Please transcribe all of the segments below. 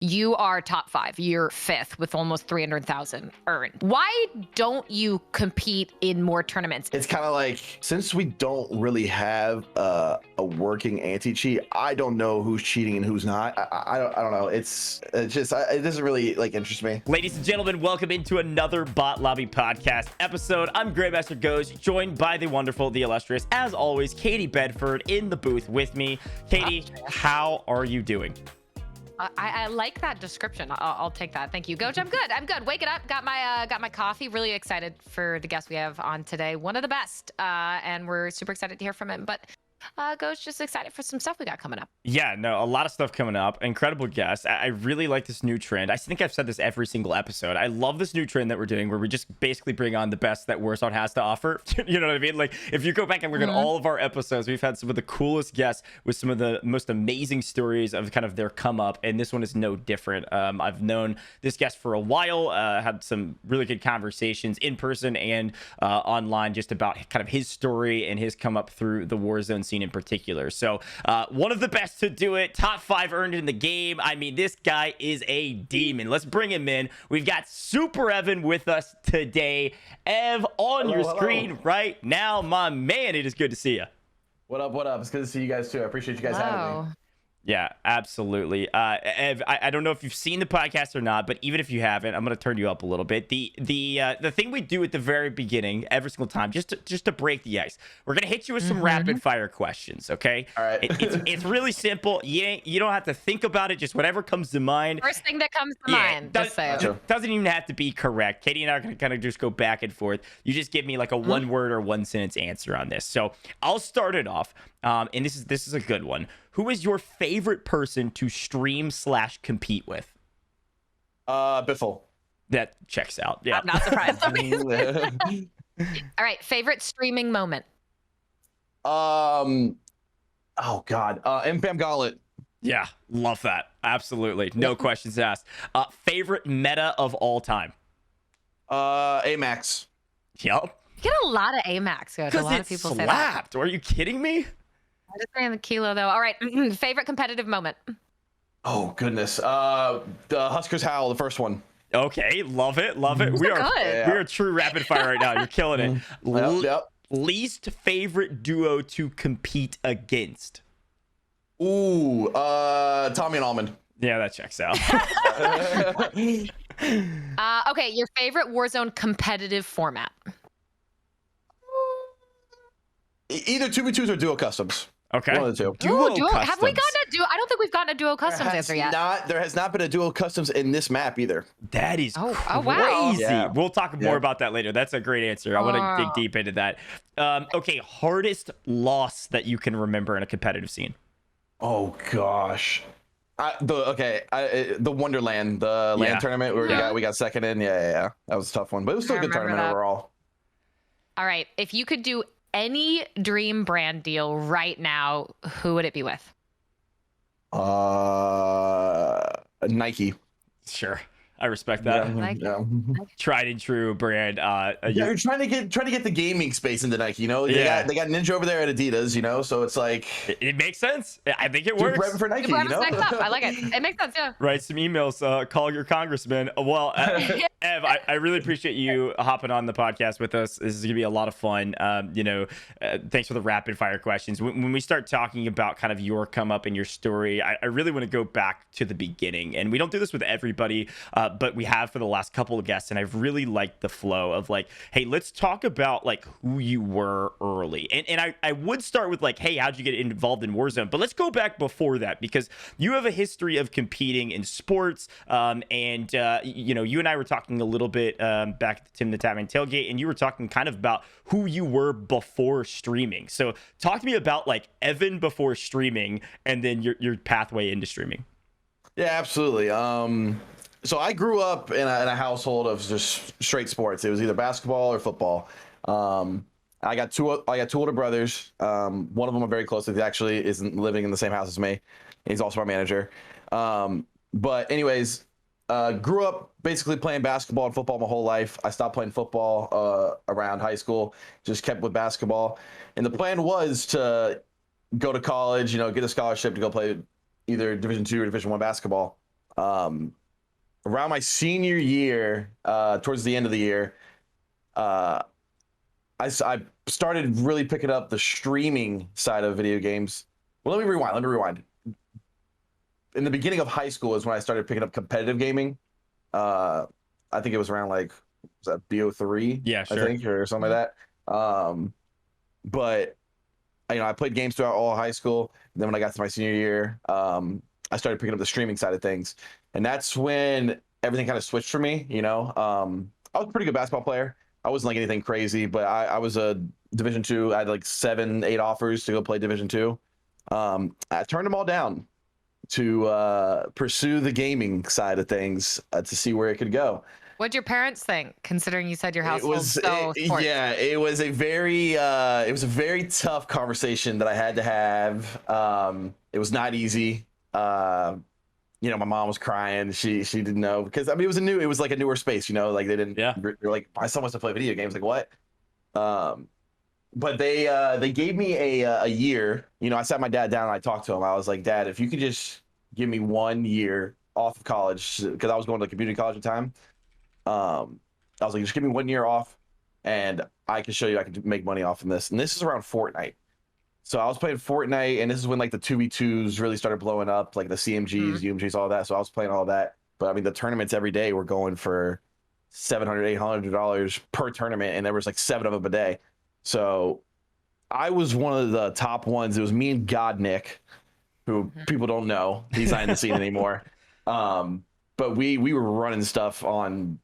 You are top 5. You're 5th with almost 300,000 earned. Why don't you compete in more tournaments? It's kind of like, since we don't really have a working anti-cheat, I don't know who's cheating and who's not. I don't know. It doesn't really like interest me. Ladies and gentlemen, welcome into another Bot Lobby podcast episode. I'm Grandmaster GOJJ, joined by the wonderful, the illustrious, as always, Katie Bedford in the booth with me. Katie, how are you doing? I like that description. I'll take that. Thank you, GOJJ. I'm good. Waking up, got my coffee. Really excited for the guest we have on today. One of the best, and we're super excited to hear from him. But GOJJ, just excited for some stuff we got coming up. Yeah, no, a lot of stuff coming up. Incredible guest. I really like this new trend. I think I've said this every single episode. I love this new trend that we're doing where we just basically bring on the best that Warzone has to offer. You know what I mean? Like, if you go back and look at all of our episodes, we've had some of the coolest guests with some of the most amazing stories of kind of their come up, and this one is no different. I've known this guest for a while, had some really good conversations in person and online just about kind of his story and his come up through the Warzone scene in particular. So one of the best to do it, top 5 earned in the game. I mean, this guy is a demon. Let's bring him in. We've got SuperEvan with us today. Ev, on your screen right now, my man. It is good to see you. What up? It's good to see you guys too. I appreciate you guys having me. Yeah, absolutely. Ev, I don't know if you've seen the podcast or not, but even if you haven't, I'm going to turn you up a little bit. The thing we do at the very beginning, every single time, just to break the ice, we're going to hit you with some rapid fire questions, okay? All right. It's really simple. You don't have to think about it, just whatever comes to mind. First thing that comes to mind. Doesn't even have to be correct. Katie and I are going to kind of just go back and forth. You just give me like a one word or one sentence answer on this. So I'll start it off. And this is a good one. Who is your favorite person to stream/compete with? Biffle. That checks out. Yeah. I'm not surprised. All right. Favorite streaming moment? Oh God. MPAM Gauntlet. Yeah. Love that. Absolutely. No questions asked. Favorite meta of all time? AMAX. Yep. You get a lot of AMAX, GOJJ. A lot of people say that. Are you kidding me? I'm just saying the kilo though. All right. Favorite competitive moment? Oh goodness. The Huskers Howl, the first one. Okay, love it. We are true rapid fire right now. You're killing it. Yep. Least favorite duo to compete against? Ooh, Tommy and Almond. Yeah, that checks out. Okay, your favorite Warzone competitive format? Either 2v2s or duo customs. Okay. One of the two. Duo Have we gotten a duo? I don't think we've gotten a duo customs answer yet. There has not been a duo customs in this map either. That is wow. crazy. Yeah. We'll talk more about that later. That's a great answer. I want to dig deep into that. Okay, hardest loss that you can remember in a competitive scene? Oh gosh. The Wonderland, the land tournament where we got second in. Yeah. That was a tough one, but it was still a good tournament overall. All right, if you could do any dream brand deal right now, who would it be with? Nike. Sure, I respect that. Yeah. Tried and true brand. You're trying to get the gaming space into Nike. You know, they got Ninja over there at Adidas. You know, so it's like it makes sense. I think it works. Repping for Nike. You know? I like it. It makes sense. Yeah. Write some emails. Call your congressman. Well, Ev, I really appreciate you hopping on the podcast with us. This is gonna be a lot of fun. Thanks for the rapid fire questions. When we start talking about kind of your come up and your story, I really want to go back to the beginning. And we don't do this with everybody, but we have for the last couple of guests. And I've really liked the flow of like, hey, let's talk about like who you were early. And I would start with like, hey, how'd you get involved in Warzone? But let's go back before that, because you have a history of competing in sports. You and I were talking a little bit back at the Tim the Tatman tailgate, and you were talking kind of about who you were before streaming. So talk to me about like Evan before streaming and then your pathway into streaming. Yeah, absolutely. So I grew up in a household of just straight sports. It was either basketball or football. I got two older brothers. One of them I'm very close with. He actually isn't living in the same house as me. He's also our manager. But anyways, grew up basically playing basketball and football my whole life. I stopped playing football around high school, just kept with basketball. And the plan was to go to college, get a scholarship to go play either Division II or Division I basketball. Around my senior year, towards the end of the year, I started really picking up the streaming side of video games. Well, let me rewind. In the beginning of high school is when I started picking up competitive gaming. I think it was around like, was that BO3? Yeah, sure. I think, or something like that. But I played games throughout all high school. And then when I got to my senior year, I started picking up the streaming side of things, and that's when everything kind of switched for me. I was a pretty good basketball player. I wasn't like anything crazy, but I was a Division II. I had like 7, 8 offers to go play Division II. I turned them all down to pursue the gaming side of things, to see where it could go. What'd your parents think, considering you said your household sports? Yeah, it was a very tough conversation that I had to have. It was not easy. My mom was crying. She didn't know, because it was like a newer space, like they didn't. Yeah. They're like, my son wants to play video games. Like, what? But they gave me a year. I sat my dad down and I talked to him. I was like, Dad, if you could just give me 1 year off of college, because I was going to community college at the time. I was like, just give me 1 year off and I can show you I can make money off of this. And this is around Fortnite. So I was playing Fortnite, and this is when like the 2v2s really started blowing up, like the CMGs, UMGs, all that. So I was playing all that. But I mean, the tournaments every day were going for $700, $800 per tournament, and there was like 7 of them a day. So I was one of the top ones. It was me and God Nick, who people don't know. He's not in the scene anymore. But we were running stuff on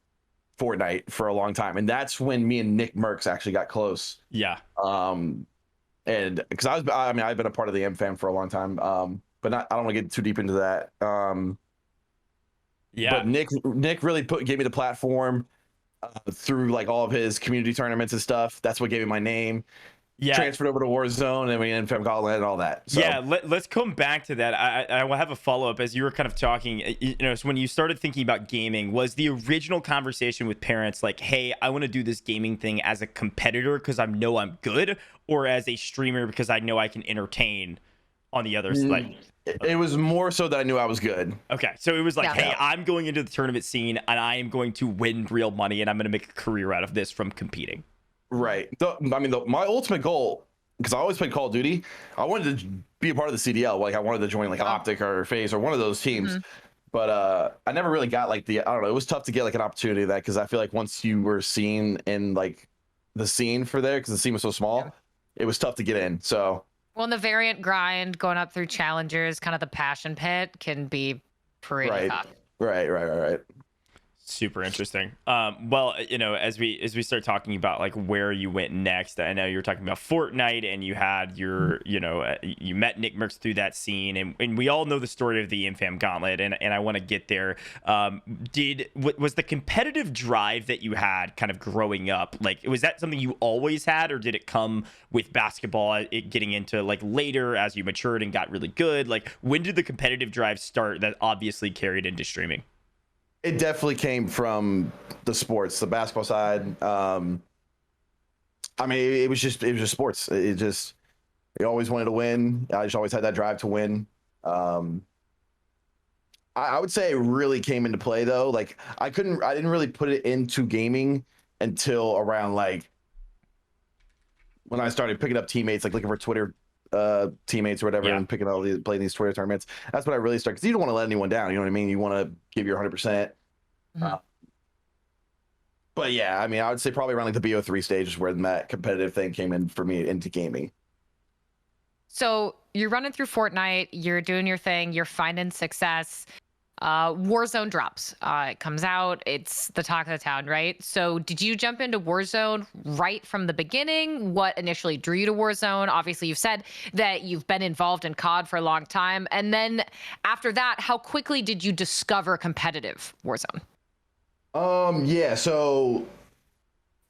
Fortnite for a long time, and that's when me and Nick Merckx actually got close. Yeah. And because I've been a part of the M fam for a long time. But I don't want to get too deep into that. Yeah. But Nick really gave me the platform through like all of his community tournaments and stuff. That's what gave me my name. Yeah. Transferred over to Warzone, and we in Fem Gauntlet and all that. So. Yeah, let's come back to that. I will have a follow-up as you were kind of talking. So when you started thinking about gaming, was the original conversation with parents like, hey, I want to do this gaming thing as a competitor because I know I'm good, or as a streamer because I know I can entertain on the other side? It was more so that I knew I was good. Okay, so it was like, hey, I'm going into the tournament scene, and I am going to win real money, and I'm going to make a career out of this from competing. Right. My ultimate goal, because I always played Call of Duty, I wanted to be a part of the CDL. Like I wanted to join like Optic or FaZe or one of those teams. But I never really got like I don't know. It was tough to get like an opportunity of that, because I feel like once you were seen in like the scene for there, because the scene was so small, it was tough to get in. So. Well, in the variant grind, going up through challengers, kind of the passion pit can be pretty tough. Right. Super interesting. Well, as we start talking about like where you went next, I know you were talking about Fortnite, and you had your, you met Nick Merckx through that scene, and we all know the story of the Infam Gauntlet, and I want to get there. Was the competitive drive that you had kind of growing up, like, was that something you always had, or did it come with basketball, getting into like later as you matured and got really good? Like, when did the competitive drive start that obviously carried into streaming? It definitely came from the sports, the basketball side. It was just sports. I always wanted to win. I just always had that drive to win. I would say it really came into play though. Like I didn't really put it into gaming until around like when I started picking up teammates, like looking for Twitter teammates or whatever, and playing these Twitter tournaments. That's when I really started, because you don't want to let anyone down. You know what I mean? You want to give your 100%. But yeah, I would say probably around like the BO3 stage is where that competitive thing came in for me into gaming. So you're running through Fortnite, you're doing your thing, you're finding success. Warzone drops. It comes out. It's the talk of the town, right? So did you jump into Warzone right from the beginning? What initially drew you to Warzone? Obviously, you've said that you've been involved in COD for a long time. And then after that, how quickly did you discover competitive Warzone? Yeah, so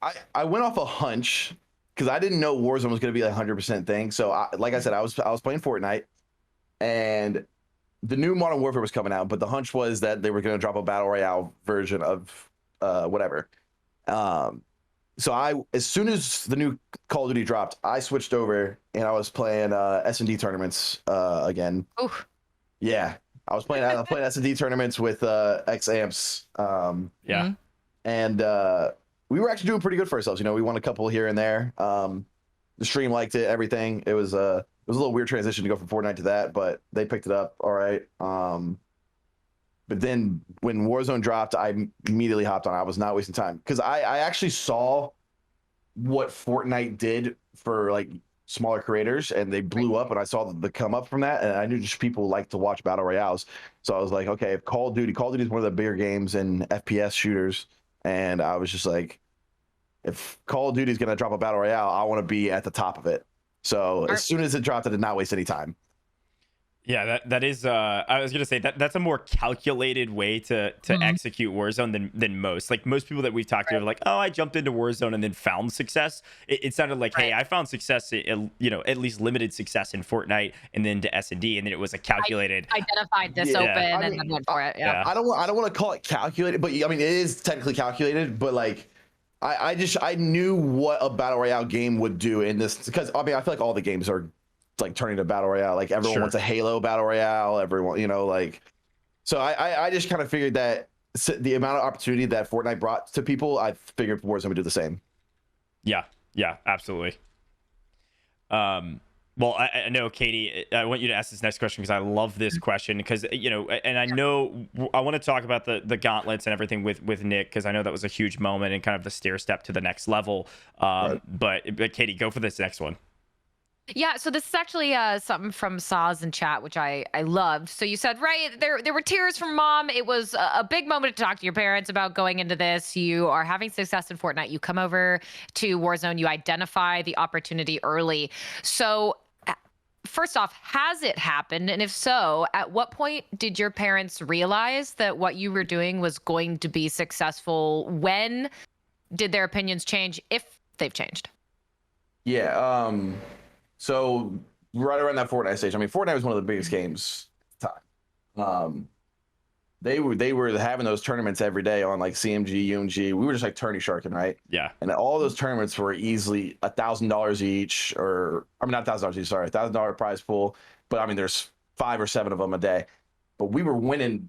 I went off a hunch, because I didn't know Warzone was going to be a 100% thing. So like I said, I was playing Fortnite, and the new Modern Warfare was coming out, but the hunch was that they were going to drop a battle royale version of whatever. So as soon as the new Call of Duty dropped, I switched over and I was playing S&D tournaments again. Oof. Yeah, I was playing S&D tournaments with X Amps. Yeah. And we were actually doing pretty good for ourselves. You know, we won a couple here and there. The stream liked it, everything. It was a little weird transition to go from Fortnite to that, but they picked it up all right. But then when Warzone dropped, I immediately hopped on. I was not wasting time because I actually saw what Fortnite did for like smaller creators, and they blew up, and I saw the come up from that, and I knew just people like to watch battle royales. So I was like, okay, if Call of Duty is one of the bigger games in FPS shooters, and I was just like, if Call of Duty is gonna drop a battle royale, I want to be at the top of it. So as soon as it dropped, I did not waste any time. Yeah, that is. I was gonna say that's a more calculated way to execute Warzone than most. Like most people that we've talked to are like, oh, I jumped into Warzone and then found success. It sounded like, hey, I found success, at least limited success in Fortnite, and then to S&D, and then it was a calculated. I identified this open and then went for it. Yeah. I don't want to call it calculated, but I mean it is technically calculated. But like, I knew what a battle royale game would do in this, because I mean I feel like all the games are like turning to battle royale. Like everyone wants a Halo battle royale. Everyone, like. So I just kind of figured that the amount of opportunity that Fortnite brought to people, I figured Warzone would do the same. Yeah, absolutely. Well, I know, Katie, I want you to ask this next question because I love this question because, and I know I want to talk about the gauntlets and everything with Nick, because I know that was a huge moment and kind of the stair step to the next level. Right. But Katie, go for this next one. Yeah, so this is actually something from Saz in chat, which I loved. So you said, right, there were tears from mom. It was a big moment to talk to your parents about going into this. You are having success in Fortnite. You come over to Warzone. You identify the opportunity early. So first off, has it happened? And if so, at what point did your parents realize that what you were doing was going to be successful? When did their opinions change, if they've changed? Yeah, so right around that Fortnite stage, I mean, Fortnite was one of the biggest games at the time. They were having those tournaments every day on like CMG, UMG. We were just like tourney sharking, right? Yeah. And all those tournaments were easily $1,000 each, not $1,000 each, sorry, $1,000 prize pool. But I mean, there's 5 or 7 of them a day. But we were winning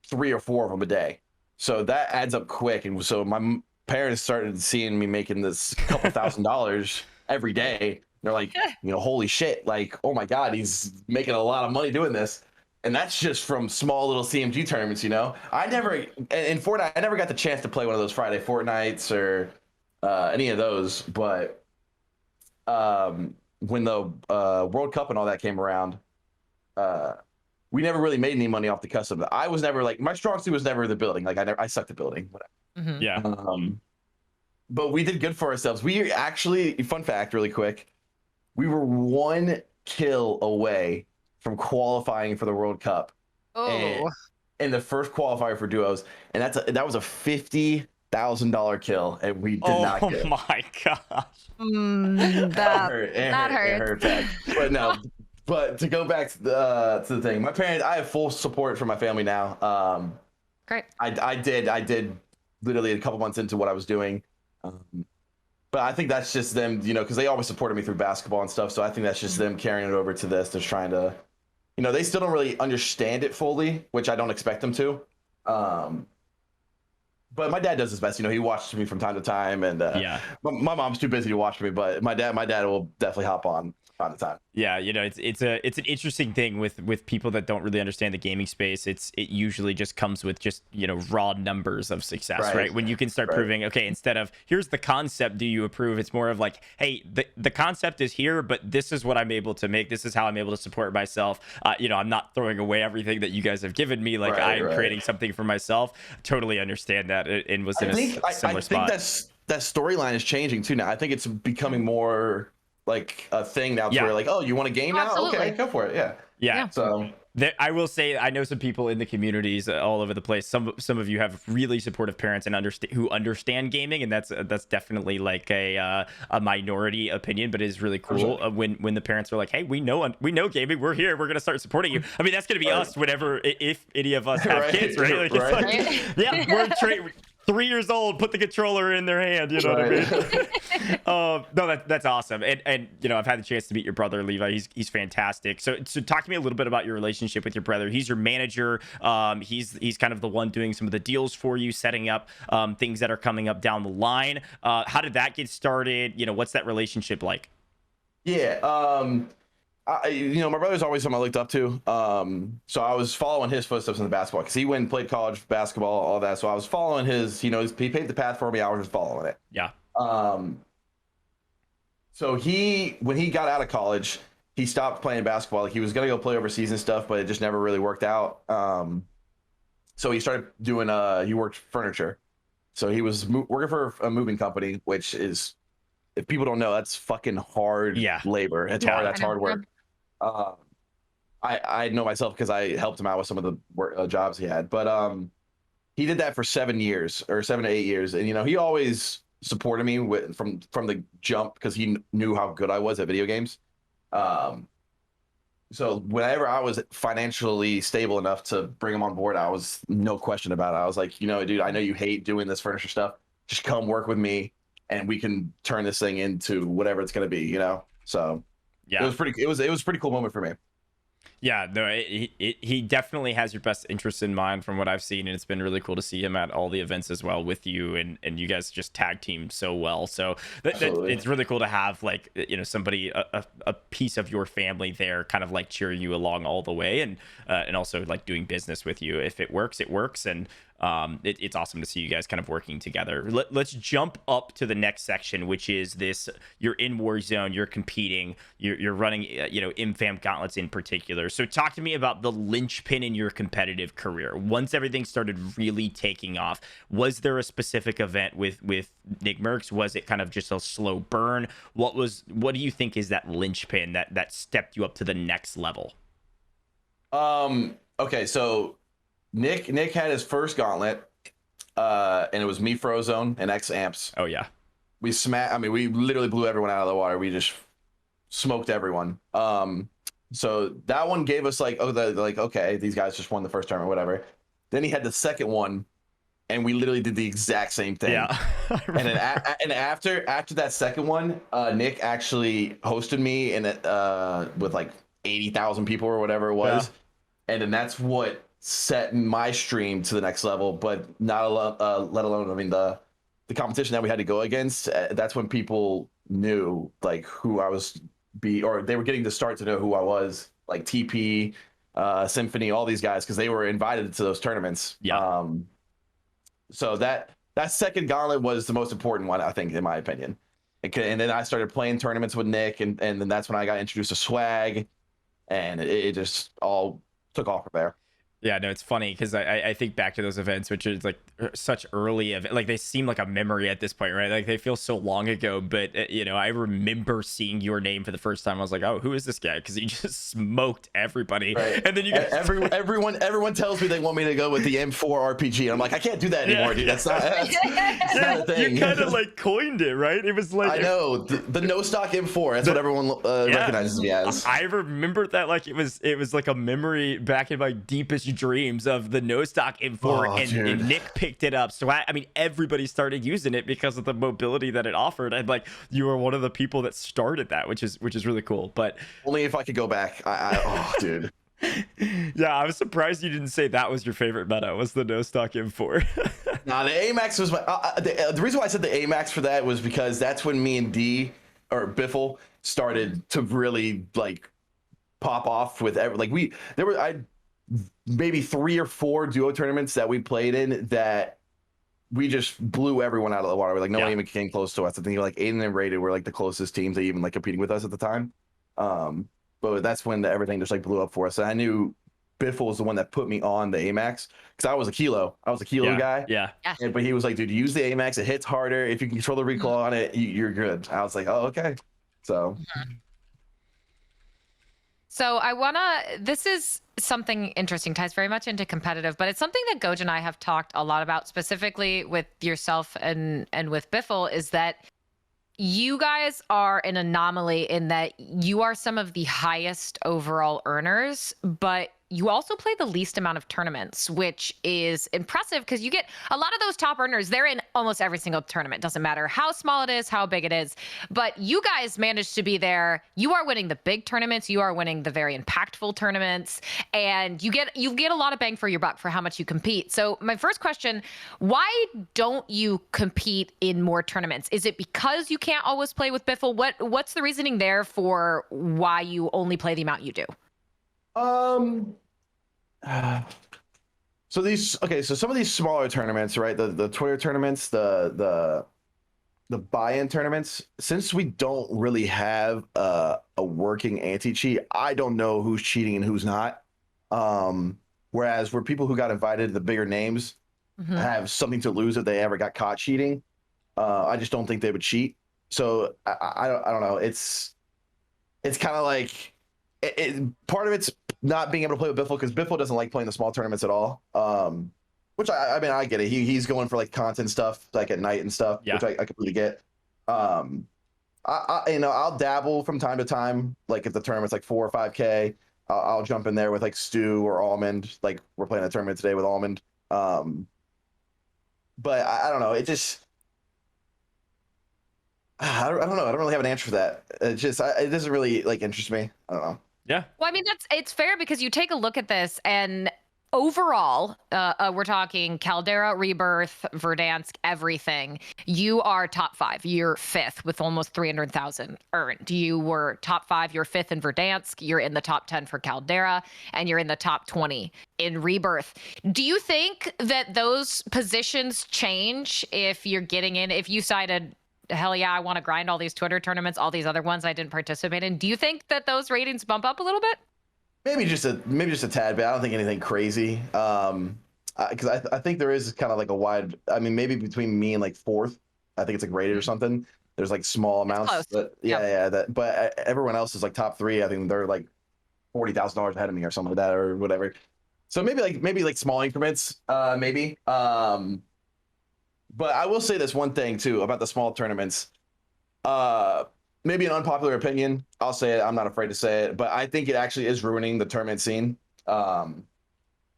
3 or 4 of them a day. So that adds up quick. And so my parents started seeing me making this couple $1,000 every day. They're like, holy shit, like, oh my God, he's making a lot of money doing this. And that's just from small little CMG tournaments, I never, in Fortnite, I never got the chance to play one of those Friday Fortnites or any of those. But when the World Cup and all that came around, we never really made any money off the custom. I was never like, my strong suit was never the building. Like I sucked at building, whatever. Mm-hmm. Yeah. But we did good for ourselves. We actually, fun fact, really quick, we were 1 kill away from qualifying for the World Cup. Oh. In the first qualifier for duos, and that was a $50,000 kill, and we did not get it. Oh my gosh. That hurt. It hurt bad. But no. But to go back to the thing, my parents, I have full support from my family now. Great. I did literally a couple months into what I was doing. But I think that's just them, because they always supported me through basketball and stuff. So I think that's just them carrying it over to this. They're trying to, they still don't really understand it fully, which I don't expect them to. But my dad does his best. He watches me from time to time, and my mom's too busy to watch me. But my dad will definitely hop on time to time. Yeah, it's an interesting thing with people that don't really understand the gaming space. It usually just comes with just raw numbers of success, right? When you can start proving, okay, instead of here's the concept, do you approve? It's more of like, hey, the concept is here, but this is what I'm able to make. This is how I'm able to support myself. I'm not throwing away everything that you guys have given me. Like I'm creating something for myself. Totally understand that, and was in a similar spot. I think that storyline is changing too now. I think it's becoming more like a thing now. Where like, oh, you want a game now? Absolutely. Okay, go for it. Yeah. So I will say, I know some people in the communities all over the place. Some of you have really supportive parents and who understand gaming, and that's definitely like a minority opinion, but it is really cool when the parents are like, hey, we know gaming, we're here, we're gonna start supporting you. I mean, that's gonna be us whenever, if any of us have kids, right? Like, it's like, yeah, we're 3 years old, put the controller in their hand. You know what I mean? No, that's awesome. And you know, I've had the chance to meet your brother Levi. He's fantastic. So talk to me a little bit about your relationship with your brother. He's your manager. He's kind of the one doing some of the deals for you, setting up things that are coming up down the line. How did that get started? You know, what's that relationship like? Yeah. My brother's always someone I looked up to. So I was following his footsteps in the basketball because he went and played college basketball, all that. So I was following his, he paved the path for me. I was just following it. Yeah. So when he got out of college, he stopped playing basketball. Like he was going to go play overseas and stuff, but it just never really worked out. So he started doing, he worked furniture. So he was working for a moving company, which is, if people don't know, that's fucking hard labor. It's hard. That's hard work. I know myself because I helped him out with some of the work, jobs he had, but he did that for 7 years or 7 to 8 years, and he always supported me from the jump because he knew how good I was at video games. So whenever I was financially stable enough to bring him on board, I was no question about it. I was like, dude, I know you hate doing this furniture stuff. Just come work with me, and we can turn this thing into whatever it's going to be. So. Yeah, it was a pretty cool moment for me. Yeah, no, he definitely has your best interests in mind from what I've seen, and it's been really cool to see him at all the events as well with you, and you guys just tag team so well. So it's really cool to have like somebody a piece of your family there, kind of like cheering you along all the way, and also like doing business with you. If it works, it works, and it's awesome to see you guys kind of working together. Let's jump up to the next section, which is this: you're in Warzone, you're competing, you're running, ImFam gauntlets in particular. So talk to me about the linchpin in your competitive career. Once everything started really taking off, was there a specific event with Nick Merckx? Was it kind of just a slow burn? What do you think is that linchpin that stepped you up to the next level? Okay, so Nick had his first gauntlet, and it was me, Frozone, and X Amps. Oh yeah, we literally blew everyone out of the water. We just smoked everyone. So that one gave us okay, these guys just won the first tournament, whatever. Then he had the second one, and we literally did the exact same thing. Yeah. and after that second one, Nick actually hosted me in it with like 80,000 people or whatever it was, and then that's what set my stream to the next level. But not let alone, the competition that we had to go against. That's when people knew like who I was. Or they were getting to start to know who I was, like TP, Symphony, all these guys, because they were invited to those tournaments. Yeah. So that second gauntlet was the most important one, I think, in my opinion. And then I started playing tournaments with Nick, and then that's when I got introduced to swag, and it just all took off from there. Yeah, no, it's funny because I think back to those events, which is like such early like they seem like a memory at this point, right? Like they feel so long ago, but I remember seeing your name for the first time. I was like, oh, who is this guy? Because he just smoked everybody. Right. And then you guys... everyone tells me they want me to go with the M4 RPG. I'm like, I can't do that anymore, dude. That's not a thing. You kind of like coined it, right? It was like, I know the no stock M4. That's what everyone recognizes me as. I remember that like it was like a memory back in my deepest dreams of the no stock M4, and Nick picked it up. So I mean, everybody started using it because of the mobility that it offered, and like you were one of the people that started that, which is really cool. But only if I could go back. Dude. Yeah, I was surprised you didn't say that was your favorite meta, was the no stock M4. Nah, the AMAX was my. The reason why I said the AMAX for that was because that's when me and Biffle started to really like pop off with maybe 3 or 4 duo tournaments that we played in that we just blew everyone out of the water. Like no one even came close to us. I think like Aiden and Rated were like the closest teams that even like competing with us at the time. But that's when everything just like blew up for us. And I knew Biffle was the one that put me on the AMAX because I was a kilo guy. Yeah. But he was like, dude, use the AMAX. It hits harder. If you can control the recoil on it, you're good. I was like, oh, okay. So. So this is something interesting, ties very much into competitive, but it's something that GOJJ and I have talked a lot about, specifically with yourself and with Biffle, is that you guys are an anomaly in that you are some of the highest overall earners, but you also play the least amount of tournaments, which is impressive because you get a lot of those top earners. They're in almost every single tournament. Doesn't matter how small it is, how big it is. But you guys managed to be there. You are winning the big tournaments. You are winning the very impactful tournaments, and you get a lot of bang for your buck for how much you compete. So my first question: why don't you compete in more tournaments? Is it because you can't always play with Biffle? What's the reasoning there for why you only play the amount you do? So some of these smaller tournaments, right? The Twitter tournaments, the buy-in tournaments, since we don't really have a working anti-cheat, I don't know who's cheating and who's not. Whereas where people who got invited, the bigger names, have something to lose if they ever got caught cheating. I just don't think they would cheat. So I don't know. It's kind of like part of it's not being able to play with Biffle because Biffle doesn't like playing the small tournaments at all. Which I mean, I get it. He's going for like content stuff, like at night and stuff, which I completely get. I'll dabble from time to time. Like if the tournament's like 4 or 5K, I'll jump in there with like Stu or Almond. Like we're playing a tournament today with Almond. But I don't know. It just, I don't know. I don't really have an answer for that. It just, it doesn't really like interest me. I don't know. Yeah. Well, I mean, it's fair because you take a look at this and overall, we're talking Caldera, Rebirth, Verdansk, everything. You are top 5. You're 5th with almost 300,000 earned. You were top 5. You're 5th in Verdansk. You're in the top 10 for Caldera, and you're in the top 20 in Rebirth. Do you think that those positions change if you're getting in? If you cited, hell yeah, I want to grind all these Twitter tournaments, all these other ones I didn't participate in. Do you think that those ratings bump up a little bit? Maybe just a tad bit. I don't think anything crazy. Because I think there is kind of like a wide. I mean, maybe between me and like 4th, I think it's like rated or something. There's like small amounts. But but everyone else is like top 3. I think they're like $40,000 ahead of me or something like that or whatever. So maybe like small increments. Maybe. But I will say this one thing too about the small tournaments. Maybe an unpopular opinion. I'll say it. I'm not afraid to say it, but I think it actually is ruining the tournament scene.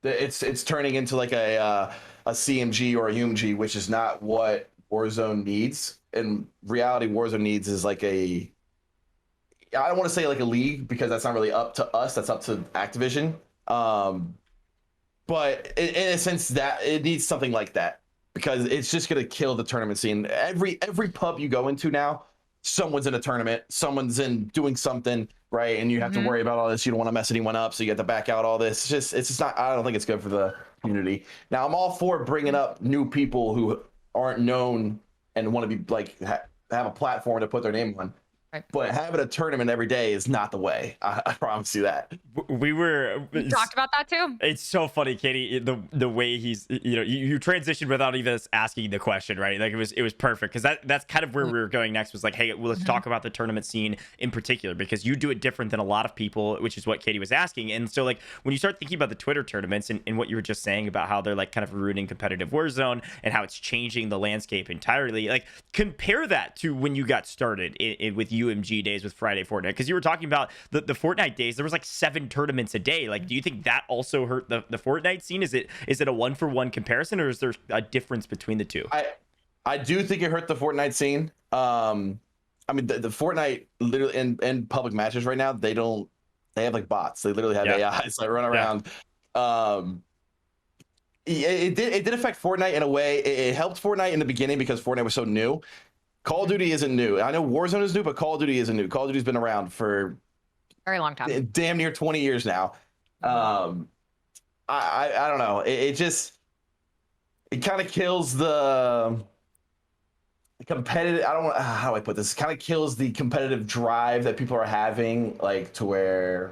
It's turning into like a CMG or a UMG, which is not what Warzone needs. In reality, Warzone needs is like I don't want to say like a league because that's not really up to us. That's up to Activision. But in a sense, that it needs something like that because it's just gonna kill the tournament scene. Every pub you go into now, someone's in a tournament, someone's in doing something, right? And you have to worry about all this. You don't want to mess anyone up, so you have to back out all this. It's just not. I don't think it's good for the community. Now, I'm all for bringing up new people who aren't known and want to be like have a platform to put their name on. Right. But having a tournament every day is not the way. I promise you that. We talked about that too. It's so funny, Katie. The way he's, you transitioned without even asking the question, right? Like it was perfect because that's kind of where we were going next. Was like, hey, well, let's talk about the tournament scene in particular because you do it different than a lot of people, which is what Katie was asking. And so like when you start thinking about the Twitter tournaments and what you were just saying about how they're like kind of ruining competitive Warzone and how it's changing the landscape entirely, like compare that to when you got started with UMG days with Friday Fortnite, because you were talking about the Fortnite days. There was like 7 tournaments a day. Like, do you think that also hurt the Fortnite scene? Is it a 1-for-1 comparison, or is there a difference between the two? I do think it hurt the Fortnite scene. I mean, the Fortnite literally in public matches right now, they have like bots. They literally have AIs that run around. It did affect Fortnite in a way. It helped Fortnite in the beginning because Fortnite was so new. Call of Duty isn't new. I know Warzone is new, but Call of Duty isn't new. Call of Duty's been around for very long time, damn near 20 years now. I don't know. It kind of kills the competitive. I don't know how do I put this. Kind of kills the competitive drive that people are having, like to where.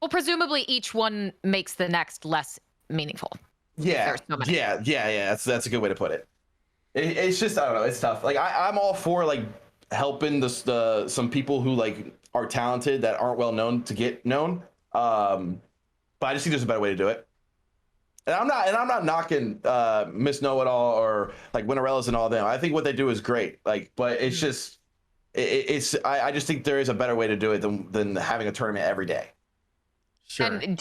Well, presumably each one makes the next less meaningful. Yeah, yeah. That's a good way to put it. It's just, I don't know, it's tough. Like I'm all for like helping some people who like are talented that aren't well known to get known. But I just think there's a better way to do it. And I'm not knocking Miss Know It All or like Winterellas and all them. I think what they do is great. Like, but it's just I just think there is a better way to do it than having a tournament every day. Sure. And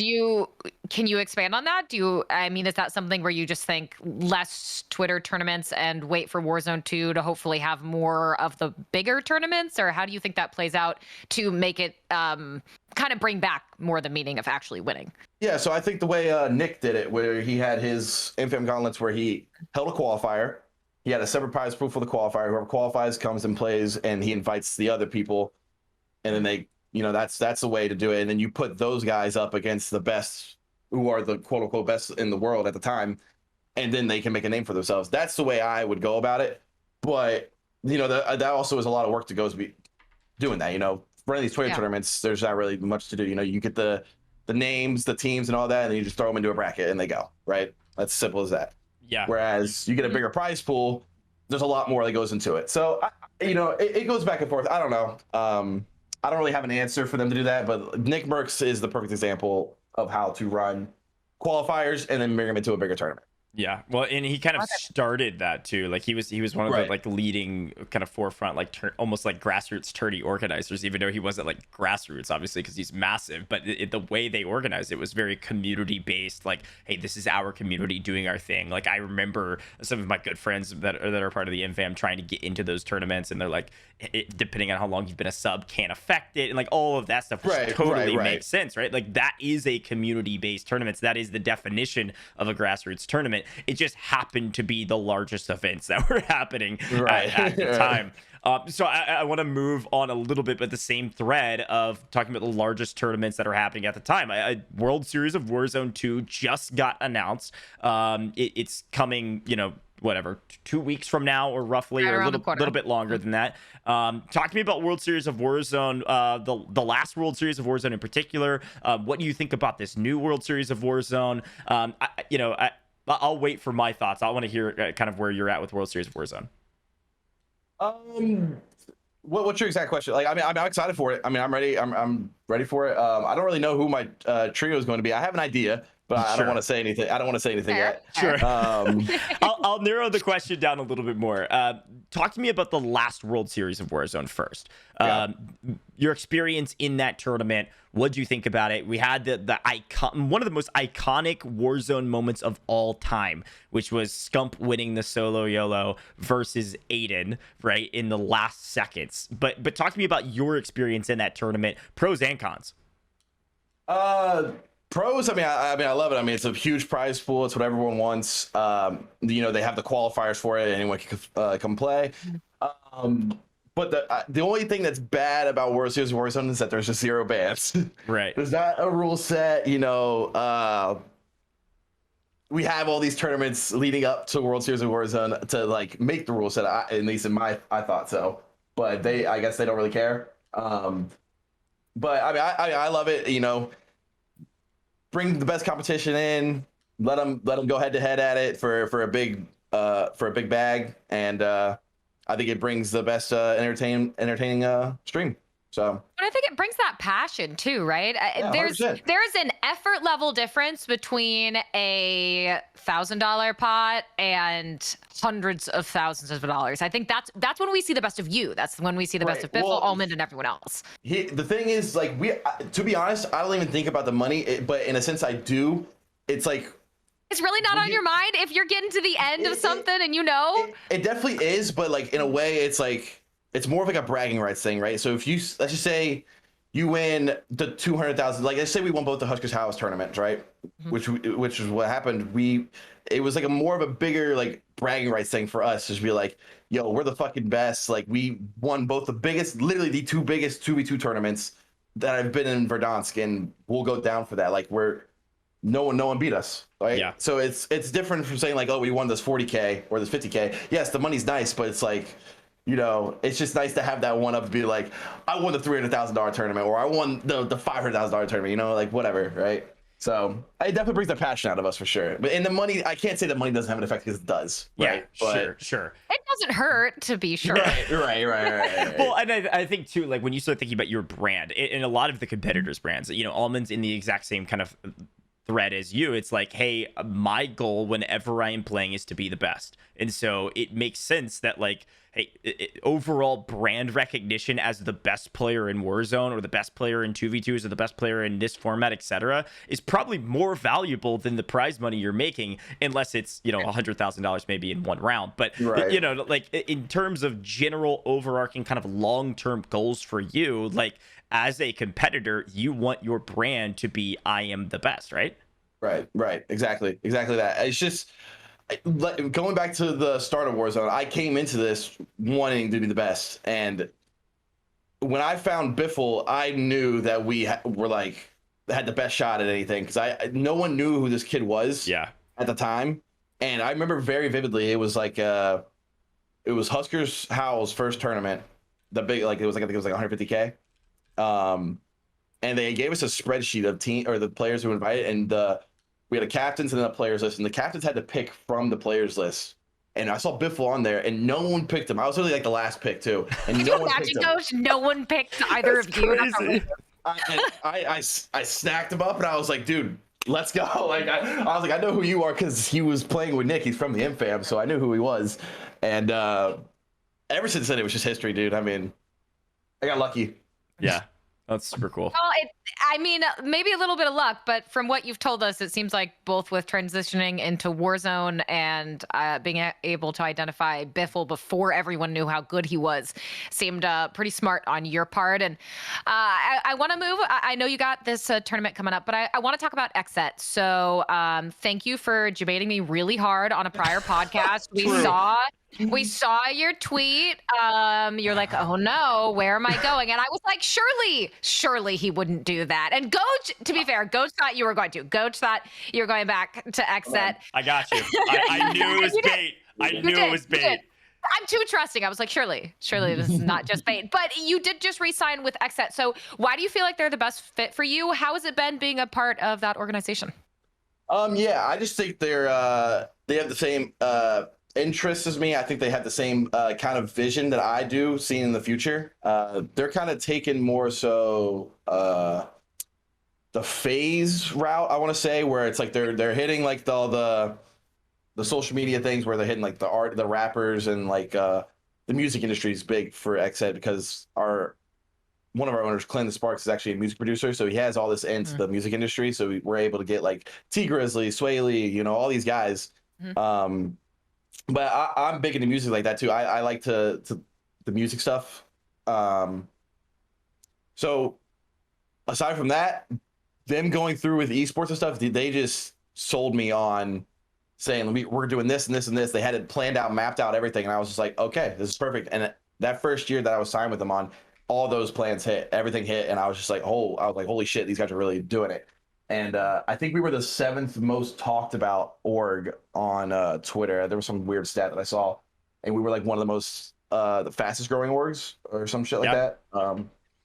can you expand on that? I mean, is that something where you just think less Twitter tournaments and wait for Warzone 2 to hopefully have more of the bigger tournaments? Or how do you think that plays out to make it kind of bring back more the meaning of actually winning? Yeah, so I think the way Nick did it, where he had his Infam Gauntlets where he held a qualifier. He had a separate prize pool for the qualifier. Whoever qualifies comes and plays, and he invites the other people. And then they, that's the way to do it. And then you put those guys up against the best, who are the quote unquote best in the world at the time, and then they can make a name for themselves. That's the way I would go about it. But that also is a lot of work to go to be doing that. Running these Twitter tournaments, there's not really much to do. You get the names, the teams, and all that, and then you just throw them into a bracket and they go, right? That's as simple as that. Yeah. Whereas you get a bigger prize pool, there's a lot more that goes into it. So it goes back and forth. I don't know. I don't really have an answer for them to do that, but Nick Merckx is the perfect example of how to run qualifiers and then bring them into a bigger tournament. Yeah, well, and he kind of started that too. Like he was one of the like leading kind of forefront, like almost like grassroots tourney organizers, even though he wasn't like grassroots, obviously, because he's massive. But the way they organized it was very community based. Like, hey, this is our community doing our thing. Like I remember some of my good friends that are part of the InFam trying to get into those tournaments, and they're like, depending on how long you've been a sub, can't affect it, and like all of that stuff, which totally makes sense, right? Like that is a community based tournament. That is the definition of a grassroots tournament. It just happened to be the largest events that were happening at the time. So I want to move on a little bit, but the same thread of talking about the largest tournaments that are happening at the time. World Series of Warzone 2 just got announced. It's coming, whatever, 2 weeks from now, or roughly, or a little bit longer than that. Talk to me about World Series of Warzone, the last World Series of Warzone in particular. What do you think about this new World Series of Warzone? I'll wait for my thoughts. I want to hear kind of where you're at with World Series of Warzone. What's your exact question? Like, I'm excited for it. I'm ready. I'm ready for it. I don't really know who my trio is going to be. I have an idea, but I don't want to say anything. I don't want to say anything yet. Sure. I'll narrow the question down a little bit more. Talk to me about the last World Series of Warzone first. Your experience in that tournament. What do you think about it? We had the icon, one of the most iconic Warzone moments of all time, which was Scump winning the solo YOLO versus Aiden, right, in the last seconds. But talk to me about your experience in that tournament, pros and cons. Pros, I love it. It's a huge prize pool. It's what everyone wants. They have the qualifiers for it. Anyone can come play. But the only thing that's bad about World Series of Warzone is that there's just 0 bans. Right. There's not a rule set. We have all these tournaments leading up to World Series of Warzone to like make the rule set. At least I thought so. But I guess they don't really care. But I love it. Bring the best competition in. Let them go head to head at it for a big bag, and I think it brings the best entertaining stream. So, but I think it brings that passion too, right? Yeah, there's an effort level difference between a $1,000 pot and hundreds of thousands of dollars. I think that's when we see the best of you. That's when we see the best of Biffle, Almond, and everyone else. The thing is, like, to be honest, I don't even think about the money, but in a sense, I do. It's like, it's really not on your mind if you're getting to the end of something and It definitely is, but like in a way, it's like it's more of like a bragging rights thing, right? So if let's just say you win the 200,000, like let's say we won both the Huskers House tournaments, right? Mm-hmm. Which is what happened. It was like a more of a bigger like bragging rights thing for us, just be like, yo, we're the fucking best. Like we won both the biggest, literally the 2 biggest 2v2 tournaments that I've been in Verdansk, and we'll go down for that. Like no one beat us, right? Yeah. So it's different from saying like, oh, we won this 40K or this 50K. Yes, the money's nice, but it's like, it's just nice to have that one up to be like, I won the $300,000 tournament, or I won the $500,000 tournament, like whatever, right? So it definitely brings the passion out of us for sure. But in the money, I can't say that money doesn't have an effect, because it does. Right? Yeah, sure. It doesn't hurt, to be sure. Right. Well, and I think too, like when you start thinking about your brand and a lot of the competitors' brands, Almond's in the exact same kind of thread as you. It's like, hey, my goal whenever I am playing is to be the best. And so it makes sense that like, hey, overall brand recognition as the best player in Warzone or the best player in 2v2s or the best player in this format, etc., is probably more valuable than the prize money you're making, unless it's, you know, $100,000 maybe in one round. But, Right. you know, like in terms of general overarching kind of long-term goals for you, like as a competitor, you want your brand to be, I am the best, right? Right. Exactly that. It's just going back to the start of Warzone. I came into this wanting to be the best, and when I found Biffle, I knew that we were like had the best shot at anything, because no one knew who this kid was. Yeah. At the time, and I remember very vividly. It was like it was Huskers Howell's first tournament, the big, like, it was like, I think it was like 150K. And they gave us a spreadsheet of team or the players who were invited, and we had a captains and then a players list, and the captains had to pick from the players list. And I saw Biffle on there, and no one picked him. I was really like the last pick too, and no one picked him. Coach, no one picked either of you. Crazy. I snacked him up, and I was like, dude, let's go. Like I was like, I know who you are, because he was playing with Nick. He's from the M-Fam, so I knew who he was. And ever since then, it was just history, dude. I mean, I got lucky. Yeah. That's super cool. Well, I mean, maybe a little bit of luck, but from what you've told us, it seems like both with transitioning into Warzone and being able to identify Biffle before everyone knew how good he was seemed pretty smart on your part. And I want to move. I know you got this tournament coming up, but I want to talk about XSET. So thank you for debating me really hard on a prior podcast. We saw your tweet. You're like, oh no, where am I going? And I was like, surely he wouldn't do that. And GOJJ, to be fair, GOJJ thought you were going to. GOJJ thought you were going back to XSET. I got you. I knew it was bait. I knew it was bait. I'm too trusting. I was like, surely this is not just bait. But you did just re-sign with XSET. So why do you feel like they're the best fit for you? How has it been being a part of that organization? Yeah, I just think they have the same interests as me. I think they have the same kind of vision that I do, seeing in the future. They're kind of taking more so the phase route, I want to say, where it's like they're hitting like the social media things, where they're hitting like the art, the rappers, and like the music industry is big for XSET, because one of our owners, Clint Sparks, is actually a music producer, so he has all this into the music industry. So we're able to get like T Grizzly, Sway Lee, you know, all these guys. But I'm big into music like that too. I like to the music stuff. So aside from that, them going through with esports and stuff, they just sold me on saying we're doing this and this and this. They had it planned out, mapped out, everything, and I was just like, okay, this is perfect. And that first year that I was signed with them on, all those plans hit, everything hit, and I was just like, holy shit, these guys are really doing it. And I think we were the 7th most talked about org on Twitter. There was some weird stat that I saw, and we were like one of the most the fastest growing orgs or some shit like that,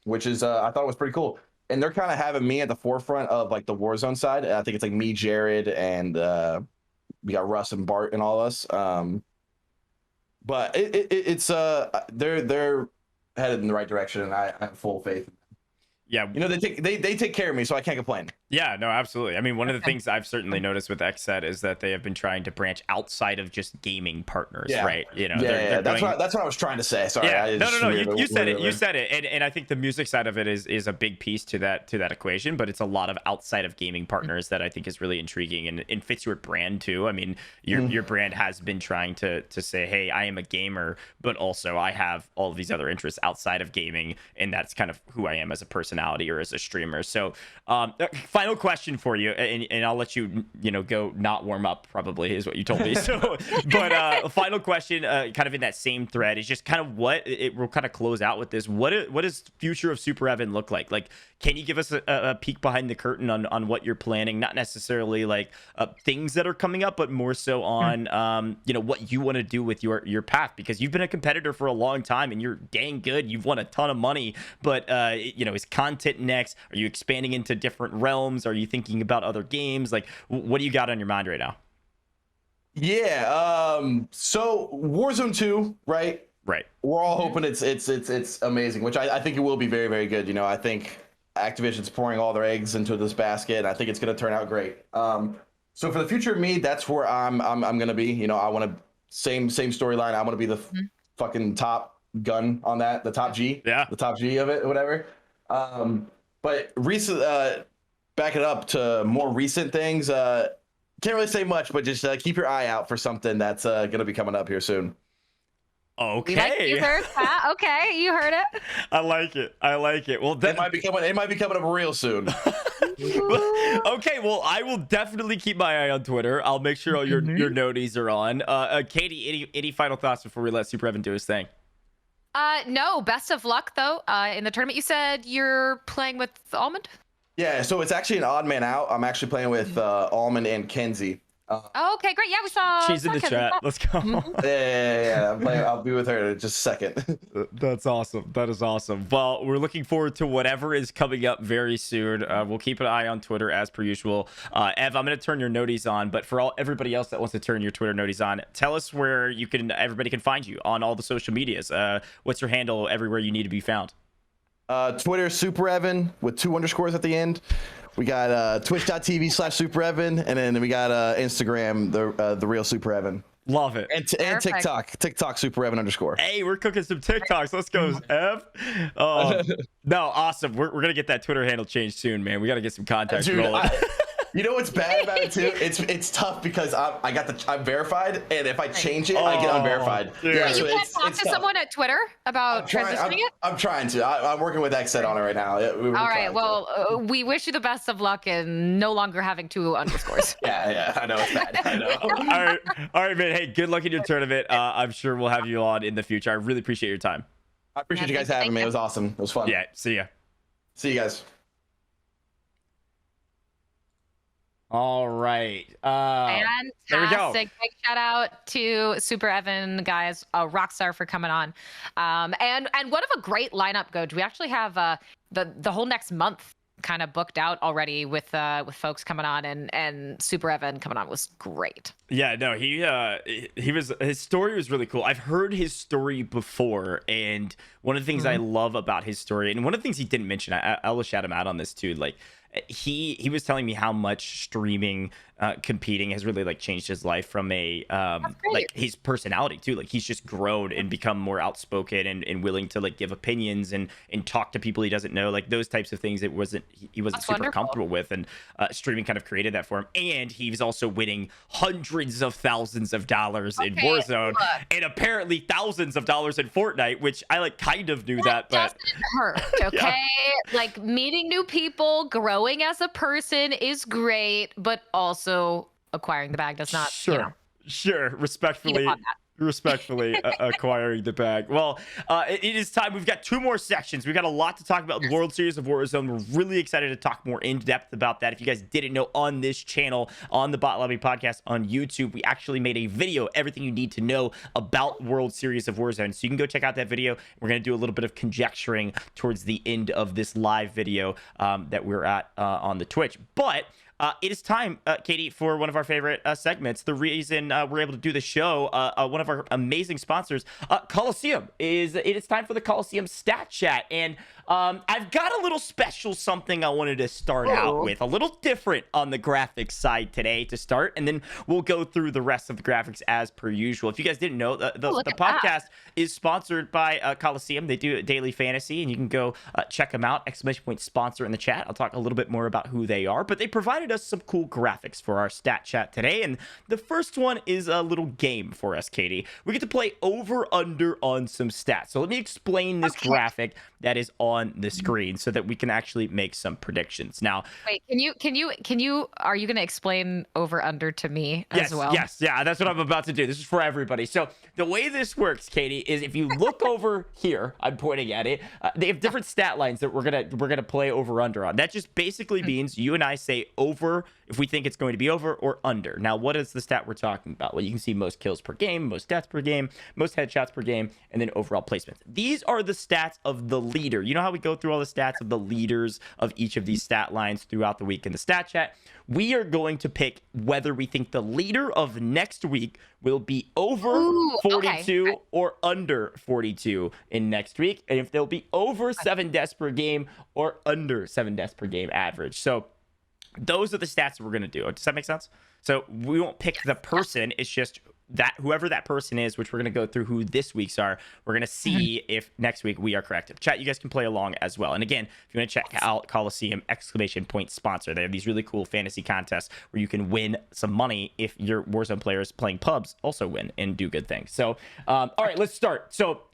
which is I thought it was pretty cool. And they're kind of having me at the forefront of like the Warzone side. I think it's like me, Jared, and we got Russ and Bart and all of us. But it's they're headed in the right direction, and I have full faith. Yeah, you know, they take care of me, so I can't complain. Yeah, no, absolutely. I mean, one of the things I've certainly noticed with XSET is that they have been trying to branch outside of just gaming partners, right? You know, that's what I was trying to say. Sorry, no. You said it, and I think the music side of it is a big piece to that equation, but it's a lot of outside of gaming partners that I think is really intriguing and fits your brand too. I mean, your brand has been trying to say, hey, I am a gamer, but also I have all of these other interests outside of gaming, and that's kind of who I am as a personality or as a streamer. So, final question for you, and I'll let you go not warm up, probably is what you told me. So, but final question, kind of in that same thread, is just kind of what it will kind of close out with this. What does future of SuperEvan look like? Like, can you give us a peek behind the curtain on what you're planning? Not necessarily like things that are coming up, but more so on what you want to do with your path, because you've been a competitor for a long time and you're dang good. You've won a ton of money, but is content next? Are you expanding into different realms? Are you thinking about other games? Like, what do you got on your mind right now? Yeah. So Warzone 2, right? Right. We're all hoping it's amazing, which I think it will be very, very good. I think Activision's pouring all their eggs into this basket. And I think it's going to turn out great. So for the future of me, that's where I'm going to be. You know, I want to same storyline. I want to be the fucking top gun on that, the top G, the top G of it, whatever. But recent, back it up to more recent things. Can't really say much, but just keep your eye out for something that's going to be coming up here soon. Okay. You heard that? Okay, you heard it. I like it. Well, It might be coming up real soon. Okay, well, I will definitely keep my eye on Twitter. I'll make sure all your noties are on. Katie, any final thoughts before we let SuperEvan do his thing? No, best of luck though. In the tournament, you said you're playing with Almond. Yeah, so it's actually an odd man out. I'm actually playing with Almond and Kenzie. Oh, okay, great. Yeah, we saw. She's in the chat. Let's go. Yeah. I'll be with her in just a second. That's awesome. That is awesome. Well, we're looking forward to whatever is coming up very soon. We'll keep an eye on Twitter as per usual. Ev, I'm going to turn your noties on, but for everybody else that wants to turn your Twitter noties on, tell us where everybody can find you on all the social medias. What's your handle everywhere you need to be found? Twitter, SuperEvan with 2 underscores at the end. We got twitch.tv/SuperEvan, and then we got Instagram, the real SuperEvan. Love it. And TikTok SuperEvan underscore. Hey, we're cooking some TikToks. Let's go, Ev. No, awesome. We're gonna get that Twitter handle changed soon, man. We got to get some contacts rolling. You know what's bad about it too? It's tough because I'm verified, and if I change it, I get unverified. Yeah. Wait, you can't talk to someone at Twitter about transitioning it? I'm trying to. I'm working with XSET on it right now. All right. Well, we wish you the best of luck in no longer having 2 underscores. Yeah. I know it's bad. I know. All right, man. Hey, good luck in your tournament. I'm sure we'll have you on in the future. I really appreciate your time. I appreciate you guys having me. It was awesome. It was fun. Yeah. See ya. See you guys. All right. Fantastic. There we go. Big shout out to SuperEvan, guys, a rock star for coming on. And what of a great lineup, GOJJ. We actually have the whole next month kind of booked out already with folks coming on, and SuperEvan coming on was great. Yeah, no, his story was really cool. I've heard his story before, and one of the things I love about his story, and one of the things he didn't mention, I will shout him out on this too, like he was telling me how much streaming competing has really like changed his life from a like his personality too. Like he's just grown and become more outspoken and willing to like give opinions and talk to people he doesn't know, like those types of things he wasn't super comfortable with, and streaming kind of created that for him. And he was also winning hundreds of thousands of dollars in Warzone, and apparently thousands of dollars in Fortnite, which I like kind of knew that, but doesn't hurt. Okay. Like meeting new people, growing as a person is great, but also acquiring the bag does not. Sure. Respectfully acquiring the bag. Well, it is time. We've got 2 more sections. We've got a lot to talk about the World Series of Warzone. We're really excited to talk more in depth about that. If you guys didn't know, on this channel, on the Bot Lobby podcast on YouTube, we actually made a video, everything you need to know about World Series of Warzone. So you can go check out that video. We're going to do a little bit of conjecturing towards the end of this live video that we're at on the Twitch. But it is time, Katie, for one of our favorite segments. The reason we're able to do the show, one of our amazing sponsors, Kolosseum, it is time for the Kolosseum Stat Chat. And I've got a little special something I wanted to start out with, a little different on the graphics side today to start, and then we'll go through the rest of the graphics as per usual. If you guys didn't know, the podcast is sponsored by Kolosseum. They do daily fantasy, and you can go check them out. !sponsor in the chat. I'll talk a little bit more about who they are, but they provided us some cool graphics for our stat chat today, and the first one is a little game for us, Katie. We get to play over under on some stats. So let me explain this graphic that is on the screen so that we can actually make some predictions. Now, wait, are you going to explain over under to me as well? Yes, yeah, that's what I'm about to do. This is for everybody. So the way this works, Katie, is if you look over here, I'm pointing at it. They have different stat lines that we're gonna play over under on. That just basically means you and I say over over if we think it's going to be over, or under. Now, what is the stat we're talking about? Well, you can see most kills per game, most deaths per game, most headshots per game, and then overall placements. These are the stats of the leader. You know how we go through all the stats of the leaders of each of these stat lines throughout the week in the stat chat? We are going to pick whether we think the leader of next week will be over 42 or under 42 in next week, and if they'll be over 7 deaths per game or under 7 deaths per game average. So those are the stats we're going to do. Does that make sense? So we won't pick the person. It's just that whoever that person is, which we're going to go through who this week's are, we're going to see if next week we are correct. Chat, you guys can play along as well. And again, if you want to check out Kolosseum !point sponsor, they have these really cool fantasy contests where you can win some money if your Warzone players playing pubs also win and do good things. So, all right, let's start. So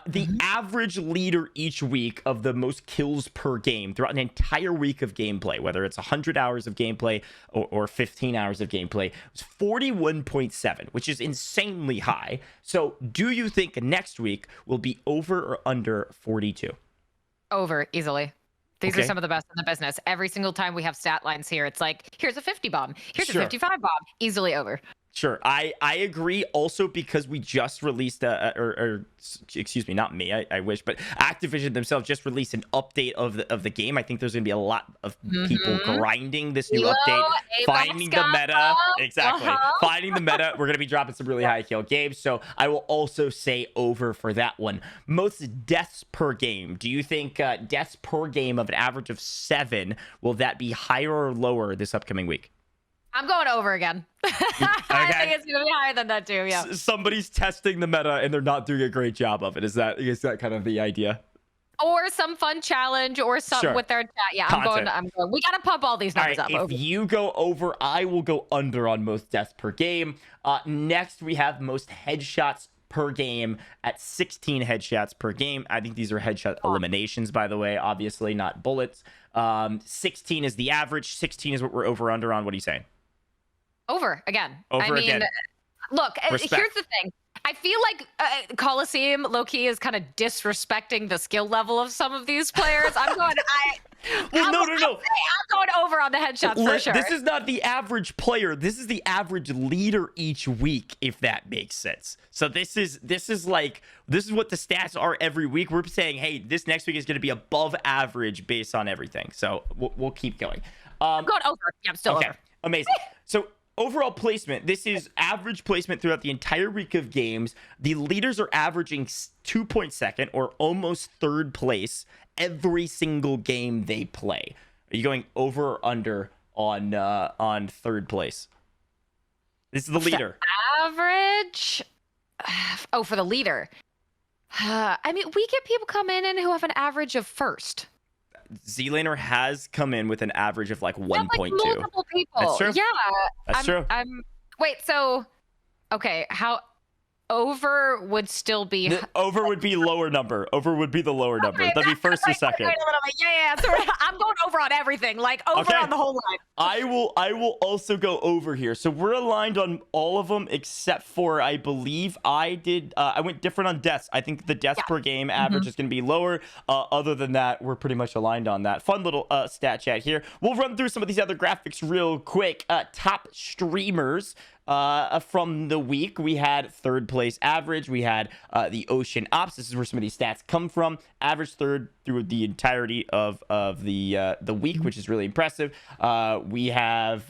the average leader each week of the most kills per game throughout an entire week of gameplay, whether it's 100 hours of gameplay or 15 hours of gameplay, was 41.7, which is insanely high. So do you think next week will be over or under 42? Over, easily. These are some of the best in the business. Every single time we have stat lines here, it's like, here's a 50 bomb, here's a 55 bomb, easily over. Sure, I agree. Also, because we just released excuse me, not me. I wish, but Activision themselves just released an update of the game. I think there's gonna be a lot of people grinding this new update, finding the meta. Exactly, finding the meta. We're gonna be dropping some really high kill games. So I will also say over for that one. Most deaths per game. Do you think deaths per game of an average of 7 will that be higher or lower this upcoming week? I'm going over again. I think it's going to be higher than that too, yeah. Somebody's testing the meta and they're not doing a great job of it. Is that kind of the idea? Or some fun challenge or something with their chat. Yeah, I'm going. We got to pump all these numbers up. If you go over, I will go under on most deaths per game. Next, we have most headshots per game at 16 headshots per game. I think these are headshot eliminations, by the way, obviously not bullets. 16 is the average. 16 is what we're over under on. What are you saying? Over again. Again. Look, here's the thing. I feel like Kolosseum low-key is kind of disrespecting the skill level of some of these players. I'm going I'm going over on the headshots for sure. This is not the average player. This is the average leader each week, if that makes sense. So this is what the stats are every week. We're saying, hey, this next week is going to be above average based on everything. So we'll keep going. I'm going over. Yeah, I'm still over. Amazing. So overall placement, this is average placement throughout the entire week of games. The leaders are averaging 2.2 or almost third place every single game they play. Are you going over or under on third place? This is the leader. Average? Oh, for the leader. I mean, we get people come in who have an average of first. Z-Laner has come in with an average of like 1.2. Like multiple people. That's true. Yeah. That's true. Wait, so, okay, how over would still be... Over would be lower number. Over would be the lower number. That'd be first or second. Wait a little bit. Yeah. So I'm going over on everything. Like, over on the whole line. I will also go over here. So we're aligned on all of them except for, I believe I went different on deaths. I think the deaths per game average is going to be lower. Other than that, we're pretty much aligned on that. Fun little stat chat here. We'll run through some of these other graphics real quick. Top streamers from the week. We had third place average. We had the Ocean Ops. This is where some of these stats come from. Average third through the entirety of the week, which is really impressive. We have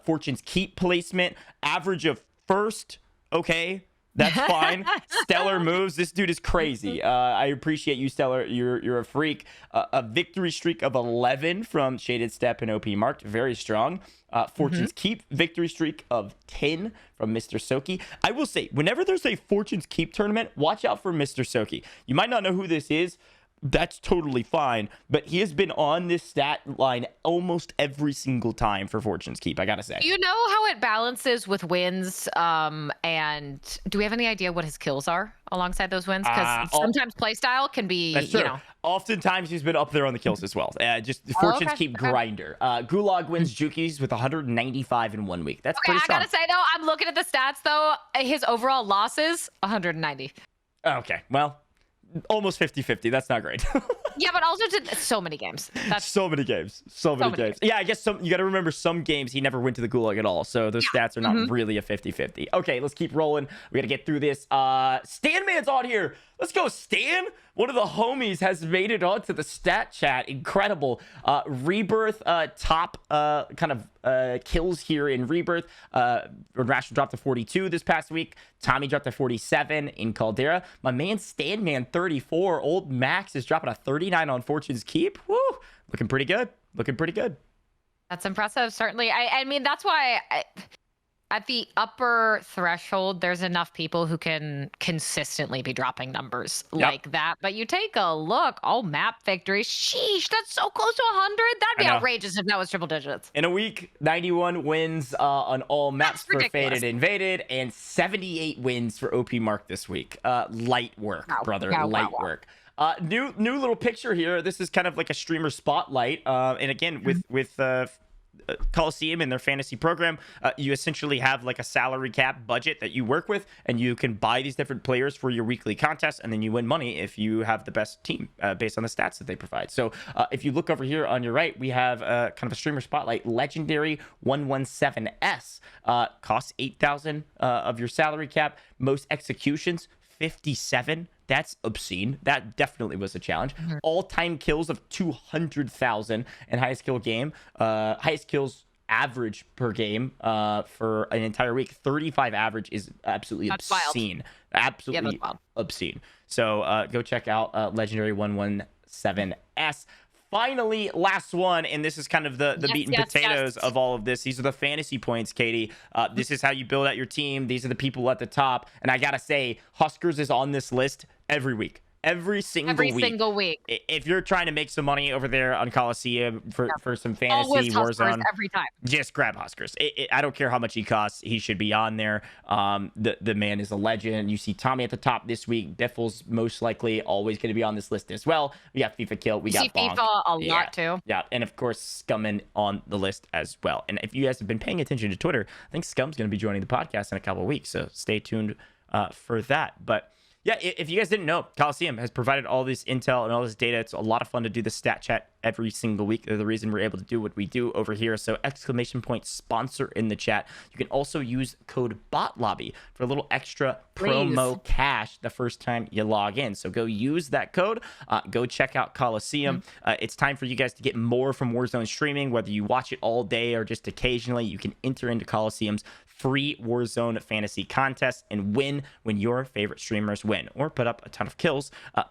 Fortune's Keep placement. Average of first. Okay. That's fine. Stellar moves. This dude is crazy. I appreciate you, Stellar. You're a freak. A victory streak of 11 from Shaded Step and OP Marked. Very strong. Fortune's Keep victory streak of 10 from Mr. Soki. I will say, whenever there's a Fortune's Keep tournament, watch out for Mr. Soki. You might not know who this is. That's totally fine, but he has been on this stat line almost every single time for Fortune's Keep, I gotta say. Do you know how it balances with wins? And do we have any idea what his kills are alongside those wins? Because sometimes playstyle can be, you know. Oftentimes he's been up there on the kills as well. Just Fortune's Keep grinder. Gulag wins Juki's with 195 in 1 week. That's pretty strong. I gotta say though, I'm looking at the stats though. His overall losses, 190. Okay, well. almost 50-50. That's not great. Yeah, but also so many games. That's so many games. So many games. Yeah, I guess you got to remember some games he never went to the gulag at all. So those stats are not really a 50-50. Okay, let's keep rolling. We got to get through this. Stan Man's on here. Let's go, Stan. One of the homies has made it onto the stat chat. Incredible. Rebirth top kind of kills here in Rebirth. Rational dropped to 42 this past week. Tommy dropped to 47 in Caldera. My man Stan Man 34. Old Max is dropping a 39 on Fortune's Keep. Woo! Looking pretty good. Looking pretty good. That's impressive, certainly. I mean, that's why at the upper threshold, there's enough people who can consistently be dropping numbers like that. But you take a look, map victory. Sheesh, that's so close to 100. That'd be outrageous if that was triple digits. In a week, 91 wins on all maps for Faded Invaded, and 78 wins for OP Mark this week. Light work, brother. Light work. New little picture here. This is kind of like a streamer spotlight. And again, with Kolosseum in their fantasy program, you essentially have like a salary cap budget that you work with, and you can buy these different players for your weekly contest, and then you win money if you have the best team based on the stats that they provide. So if you look over here on your right, we have kind of a streamer spotlight. Legendary 117S costs 8,000 of your salary cap. Most executions 57. That's obscene. That definitely was a challenge. All-time kills of 200,000 and highest kills average per game for an entire week. 35 average is absolutely obscene. Wild. Absolutely obscene. So go check out Legendary 117S. Finally, last one, and this is kind of the meat and potatoes of all of this. These are the fantasy points, Katie. This is how you build out your team. These are the people at the top. And I got to say, Huskers is on this list every week. Every single week. If you're trying to make some money over there on Kolosseum for some fantasy Warzone, every time, just grab Huskers. I don't care how much he costs. He should be on there. The man is a legend. You see Tommy at the top this week. Biffle's most likely always going to be on this list as well. We got FIFA Kill. We got Bonk. FIFA a lot too. Yeah, and of course Scummin on the list as well. And if you guys have been paying attention to Twitter, I think Scum's going to be joining the podcast in a couple of weeks. So stay tuned for that. But yeah, if you guys didn't know, Kolosseum has provided all this intel and all this data. It's a lot of fun to do the stat chat every single week. They're the reason we're able to do what we do over here. So exclamation point sponsor in the chat. You can also use code BOTLOBBY for a little extra promo cash the first time you log in. So go use that code. Go check out Kolosseum. It's time for you guys to get more from Warzone streaming, whether you watch it all day or just occasionally. You can enter into Kolosseum's free Warzone fantasy contest and win when your favorite streamers win, or put up a ton of kills.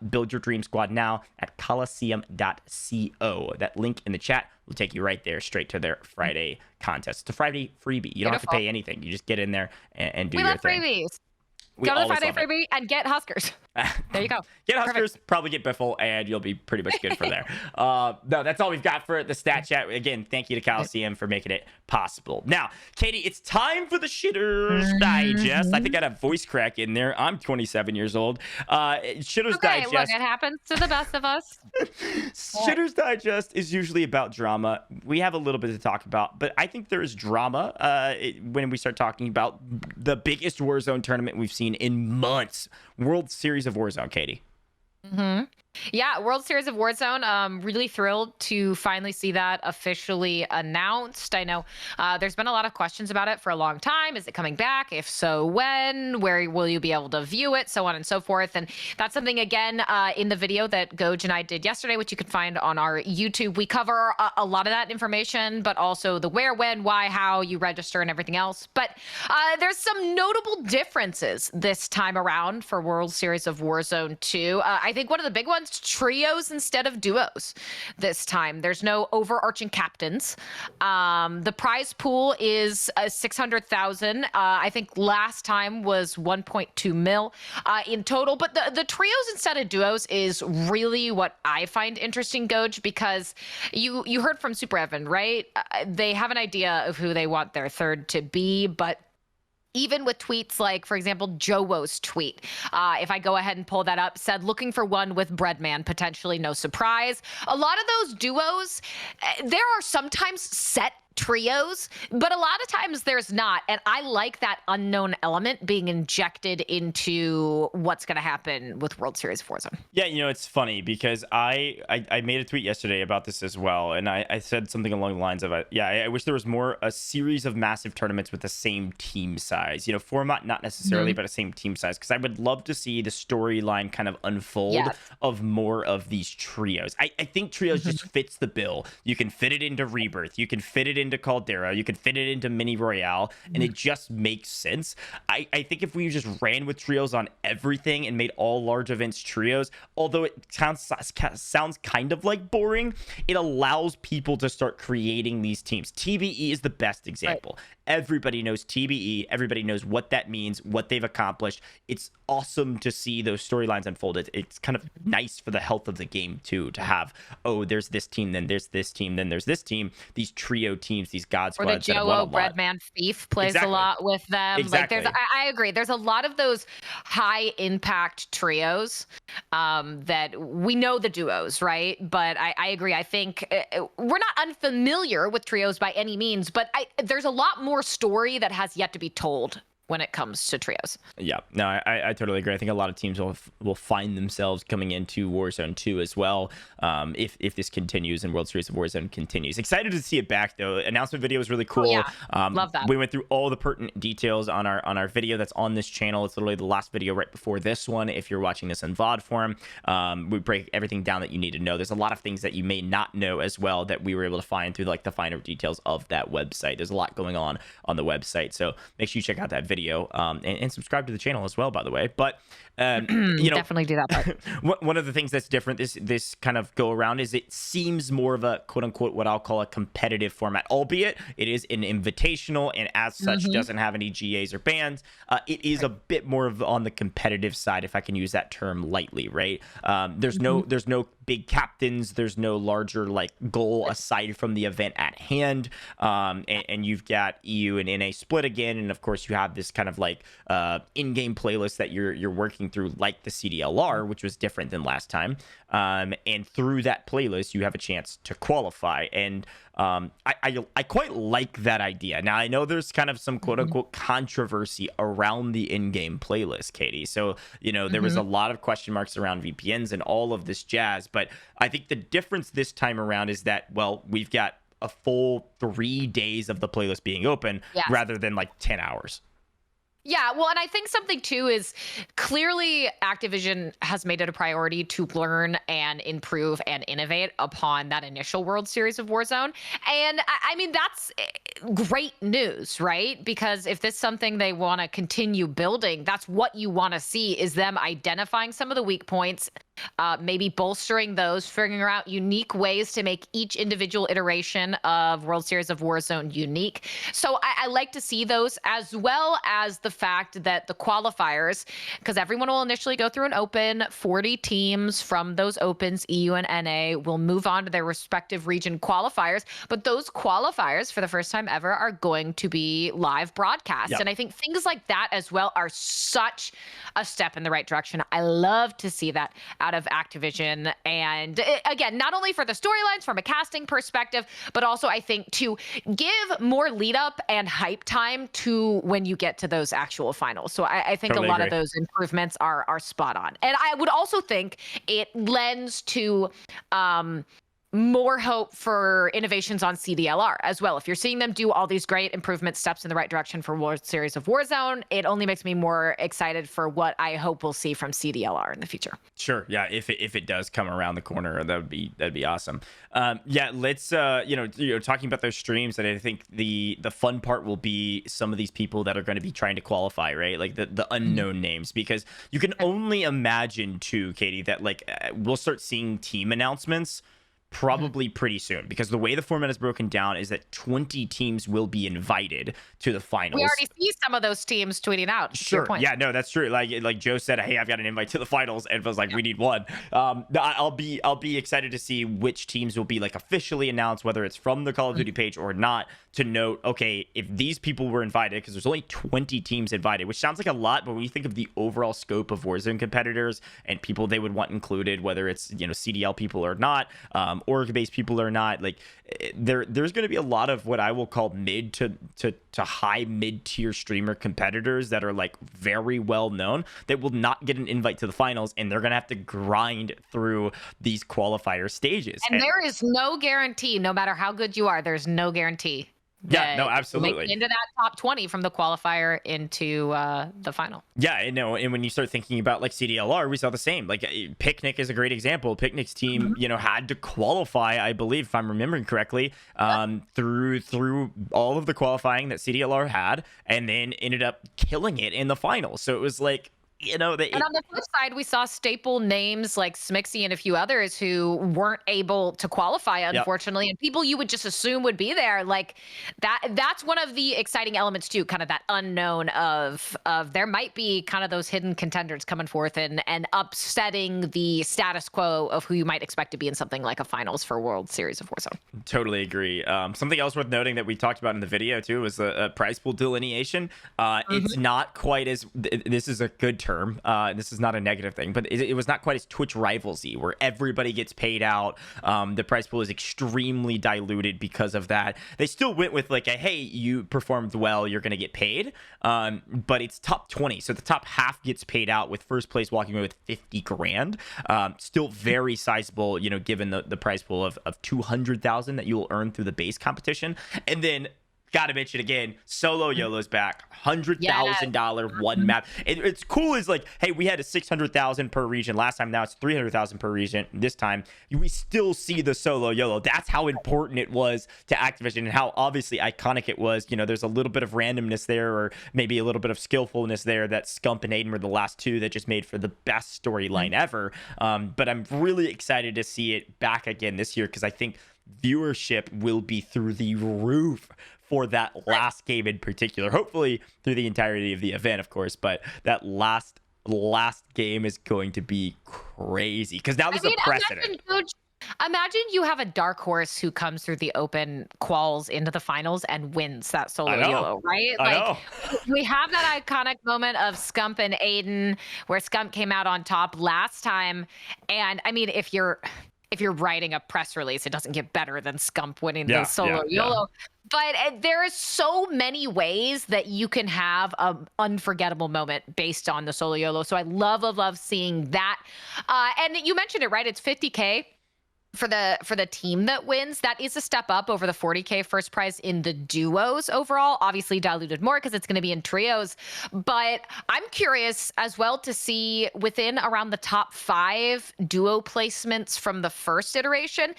Build your dream squad now at Kolosseum.co. That link in the chat will take you right there, straight to their Friday contest. It's a Friday freebie. You don't have to pay anything. You just get in there and do your thing. We love freebies. Go to the Friday freebie and get Huskers. There you go. Get Huskers, probably get Biffle, and you'll be pretty much good for there. No, that's all we've got for the stat chat. Again, thank you to Kolosseum for making it possible. Now, Katie, it's time for the Shitters Digest. I think I had a voice crack in there. I'm 27 years old. Shitters Digest. Look, it happens to the best of us. Shitters Digest is usually about drama. We have a little bit to talk about, but I think there is drama when we start talking about the biggest Warzone tournament we've seen in months. World Series of Warzone, Katie. Yeah, World Series of Warzone. Really thrilled to finally see that officially announced. I know there's been a lot of questions about it for a long time. Is it coming back? If so, when? Where will you be able to view it? So on and so forth. And that's something, again, in the video that GOJJ and I did yesterday, which you can find on our YouTube. We cover a lot of that information, but also the where, when, why, how you register and everything else. But there's some notable differences this time around for World Series of Warzone 2. I think one of the big ones, trios instead of duos this time. There's no overarching captains. The prize pool is 600,000. I think last time was 1.2 mil in total. But the trios instead of duos is really what I find interesting, GOJJ, because you heard from SuperEvan, right? They have an idea of who they want their third to be, but even with tweets like, for example, Jowo's tweet, if I go ahead and pull that up, said looking for one with Breadman, potentially no surprise. A lot of those duos, there are sometimes set trios, but a lot of times there's not. And I like that unknown element being injected into what's going to happen with World Series of Warzone. Yeah, it's funny because I made a tweet yesterday about this as well, and I said something along the lines of, I wish there was a series of massive tournaments with the same team size, format not necessarily, but a same team size, because I would love to see the storyline kind of unfold of more of these trios. I think trios just fits the bill. You can fit it into Rebirth, you can fit it into Caldera, you can fit it into Mini Royale, and it just makes sense. I think if we just ran with trios on everything and made all large events trios, although it sounds kind of like boring, it allows people to start creating these teams. TBE is the best example. Right. Everybody knows TBE. Everybody knows what that means, what they've accomplished. It's awesome to see those storylines unfolded. It's kind of nice for the health of the game too, to have, there's this team, then there's this team, then there's this team, these trio teams, these God squads. Or the Joe Breadman Thief plays a lot with them. Exactly. Like I agree. There's a lot of those high impact trios that we know the duos, right? But I agree. I think we're not unfamiliar with trios by any means, but there's a lot more story that has yet to be told when it comes to trios. Yeah, no, I totally agree. I think a lot of teams will find themselves coming into Warzone 2 as well, if this continues and World Series of Warzone continues. Excited to see it back, though. Announcement video was really cool. Oh, yeah. Love that. We went through all the pertinent details on our video that's on this channel. It's literally the last video right before this one. If you're watching this in VOD form, we break everything down that you need to know. There's a lot of things that you may not know as well that we were able to find through like the finer details of that website. There's a lot going on the website, so make sure you check out that video. And subscribe to the channel as well, by the way. But definitely do that part. One of the things that's different this kind of go around is it seems more of a quote unquote what I'll call a competitive format, albeit it is an invitational and as such doesn't have any GAs or bans. It is a bit more of on the competitive side, if I can use that term lightly, right? There's no big captains, there's no larger like goal aside from the event at hand, and you've got EU and NA split again, and of course you have this kind of like in-game playlist that you're working through, like the CDLR, which was different than last time, and through that playlist you have a chance to qualify, and I quite like that idea. Now I know there's kind of some quote unquote controversy around the in-game playlist, Katie, so there was a lot of question marks around VPNs and all of this jazz, but I think the difference this time around is that, well, we've got a full 3 days of the playlist being open rather than like 10 hours. Yeah, well, and I think something too is clearly Activision has made it a priority to learn and improve and innovate upon that initial World Series of Warzone. And I mean, that's great news, right? Because if this is something they want to continue building, that's what you want to see, is them identifying some of the weak points, maybe bolstering those, figuring out unique ways to make each individual iteration of World Series of Warzone unique. So I like to see those, as well as the fact that the qualifiers, because everyone will initially go through an open, 40 teams from those opens, EU and NA, will move on to their respective region qualifiers. But those qualifiers, for the first time ever, are going to be live broadcast. Yep. And I think things like that as well are such a step in the right direction. I love to see that out of Activision. And again, not only for the storylines from a casting perspective, but also I think to give more lead up and hype time to when you get to those actual finals. So I think totally a lot of those improvements are spot on. And I would also think it lends to more hope for innovations on CDLR as well. If you're seeing them do all these great improvement steps in the right direction for World Series of Warzone, it only makes me more excited for what I hope we'll see from CDLR in the future. Sure. Yeah. If it does come around the corner, that'd be awesome. Yeah. Let's talking about those streams, and I think the fun part will be some of these people that are going to be trying to qualify, right? Like the unknown names, because you can only imagine too, Katie, that like we'll start seeing team announcements probably pretty soon, because the way the format is broken down is that 20 teams will be invited to the finals. We already see some of those teams tweeting out. Sure. Yeah, no, that's true. Like Joe said, hey, I've got an invite to the finals, and was like, we need one. I'll be excited to see which teams will be like officially announced, whether it's from the Call of Duty page or not, to note, okay, if these people were invited, because there's only 20 teams invited, which sounds like a lot, but when you think of the overall scope of Warzone competitors and people they would want included, whether it's, you know, CDL people or not, org-based people or not, like there's going to be a lot of what I will call mid to high mid-tier streamer competitors that are like very well known that will not get an invite to the finals, and they're going to have to grind through these qualifier stages. And there is no guarantee, no matter how good you are, there's no guarantee. Yeah, no, absolutely. Into that top 20 from the qualifier into the final. Yeah, I know. And when you start thinking about like CDLR, we saw the same. Like Picnic is a great example. Picnic's team, you know, had to qualify, I believe, if I'm remembering correctly, through all of the qualifying that CDLR had, and then ended up killing it in the final. So it was like, you know, and on the flip side, we saw staple names like Smixy and a few others who weren't able to qualify, unfortunately, and people you would just assume would be there. Like that's one of the exciting elements too, kind of that unknown of there might be kind of those hidden contenders coming forth and upsetting the status quo of who you might expect to be in something like a finals for World Series of Warzone. Totally agree. Something else worth noting that we talked about in the video too was the prize pool delineation. It's not quite as this is a good term. This is not a negative thing, but it was not quite as Twitch Rivals-y, where everybody gets paid out. The prize pool is extremely diluted because of that. They still went with like a, hey, you performed well, you're going to get paid. But it's top 20. So the top half gets paid out, with first place walking away with 50 grand. Still very sizable, you know, given the prize pool of 200,000 that you will earn through the base competition. And then gotta mention again, Solo YOLO's back. $100,000 one map. It's cool is like, hey, we had a 600,000 per region last time. Now it's 300,000 per region. This time we still see the Solo YOLO. That's how important it was to Activision and how obviously iconic it was. You know, there's a little bit of randomness there, or maybe a little bit of skillfulness there. That Scump and Aiden were the last two that just made for the best storyline ever. But I'm really excited to see it back again this year, because I think viewership will be through the roof for that last game in particular. Hopefully through the entirety of the event, of course, but that last game is going to be crazy, because now there's a precedent. Imagine you have a dark horse who comes through the open quals into the finals and wins that Solo YOLO, right? Like we have that iconic moment of Scump and Aiden, where Scump came out on top last time. And I mean, if you're writing a press release, it doesn't get better than Scump winning the Solo YOLO. But there are so many ways that you can have an unforgettable moment based on the Solo YOLO. So I love seeing that. And you mentioned it, right? It's $50K for the team that wins. That is a step up over the $40K first prize in the duos overall, obviously diluted more because it's going to be in trios. But I'm curious as well to see within around the top 5 duo placements from the first iteration,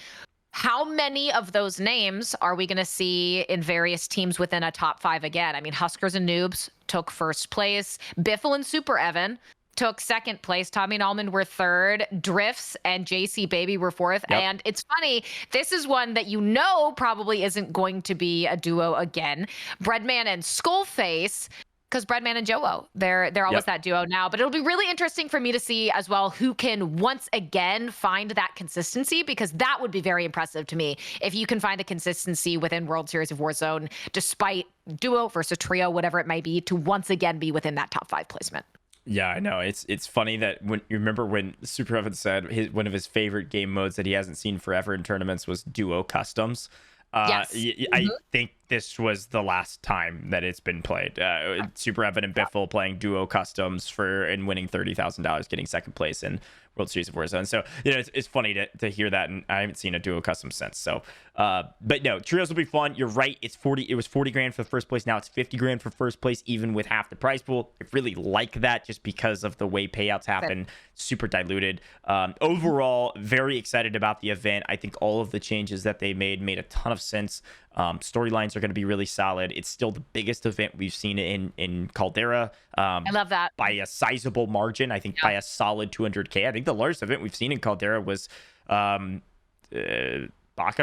how many of those names are we going to see in various teams within a top 5 again? I mean, Huskers and Noobs took first place. Biffle and SuperEvan took second place. Tommy and Allman were third. Drifts and JC Baby were fourth. And it's funny, this is one that you know probably isn't going to be a duo again. Breadman and Skullface, because Breadman and Joe, they're always that duo now. But it'll be really interesting for me to see as well who can once again find that consistency, because that would be very impressive to me if you can find the consistency within World Series of Warzone, despite duo versus trio, whatever it might be, to once again be within that top 5 placement. Yeah, I know. It's funny that when you remember when SuperEvan said one of his favorite game modes that he hasn't seen forever in tournaments was duo customs. Yes. I think this was the last time that it's been played. SuperEvan and Biffle playing duo customs and winning $30,000, getting second place in World Series of Warzone. So, you know, it's funny to hear that, and I haven't seen a duo custom since. So, but no, trios will be fun. You're right. It was 40 grand for the first place. Now it's 50 grand for first place, even with half the prize pool. I really like that just because of the way payouts happen. Super diluted. Overall, very excited about the event. I think all of the changes that they made a ton of sense. Storylines are going to be really solid. It's still the biggest event we've seen in Caldera. I love that. By a sizable margin. I think by a solid 200K. I think the largest event we've seen in Caldera was Baka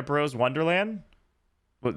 Bros Wonderland. Was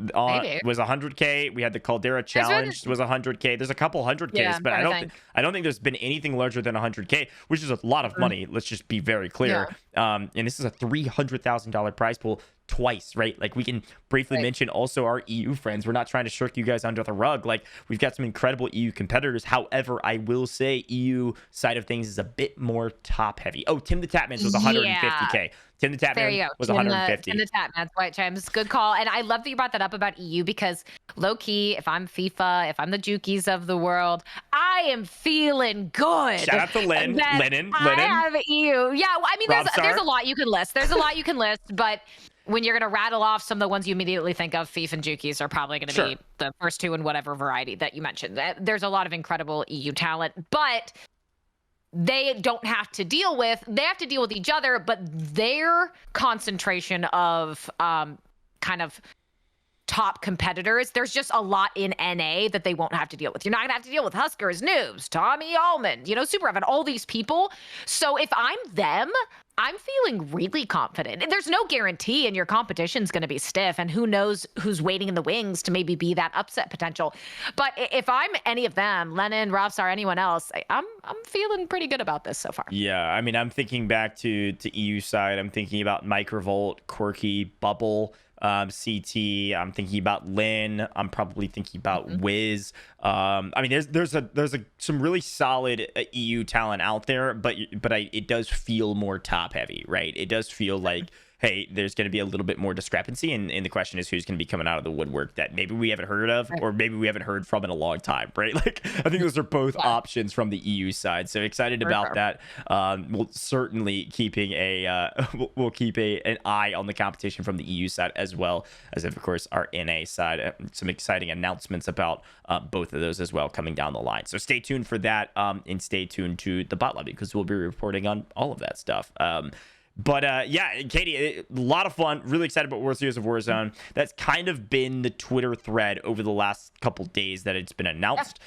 100K. We had the Caldera Challenge was 100K. There's a couple 100Ks, but I don't think there's been anything larger than 100K, which is a lot of money. Let's just be very clear. And this is a $300,000 prize pool. twice, right? Like we can briefly mention also our EU friends. We're not trying to shirk you guys under the rug. Like we've got some incredible EU competitors. However, I will say EU side of things is a bit more top heavy. Oh, Tim the Tapman was 150K. Tim the Tapman was 150. Tim the Tapman's White Chimes. Good call. And I love that you brought that up about EU because low key, if I'm FIFA, if I'm the Jukies of the world, I am feeling good. Shout out to Lennon. I have EU. Yeah, well, I mean, there's a lot you can list. But when you're going to rattle off some of the ones you immediately think of, FIFA and Jukies are probably going to be the first two in whatever variety that you mentioned. There's a lot of incredible EU talent, but they don't have to deal with, they have to deal with each other, but their concentration of kind of top competitors, there's just a lot in NA that they won't have to deal with. You're not gonna have to deal with Huskers, Noobs, Tommy Almond, SuperEvan, all these people. So if I'm them, I'm feeling really confident. There's no guarantee, and your competition's going to be stiff, and who knows who's waiting in the wings to maybe be that upset potential. But if I'm any of them, Lennon, Rovsar, anyone else, I'm feeling pretty good about this so far. Yeah, I mean, I'm thinking back to EU side. I'm thinking about Microvolt, Quirky, Bubble, CT. I'm thinking about Lynn. I'm probably thinking about Wiz. I mean, there's some really solid EU talent out there, but it does feel more top heavy, right? It does feel like, hey, there's going to be a little bit more discrepancy, and the question is who's going to be coming out of the woodwork that maybe we haven't heard of, or maybe we haven't heard from in a long time, right? Like, I think those are both options from the EU side. So excited about that. We'll certainly keeping we'll keep an eye on the competition from the EU side, as well as, of course, our NA side. Some exciting announcements about both of those as well coming down the line. So stay tuned for that, and stay tuned to the bot lobby because we'll be reporting on all of that stuff. But yeah, Katie, a lot of fun. Really excited about World Series of Warzone. That's kind of been the Twitter thread over the last couple days that it's been announced.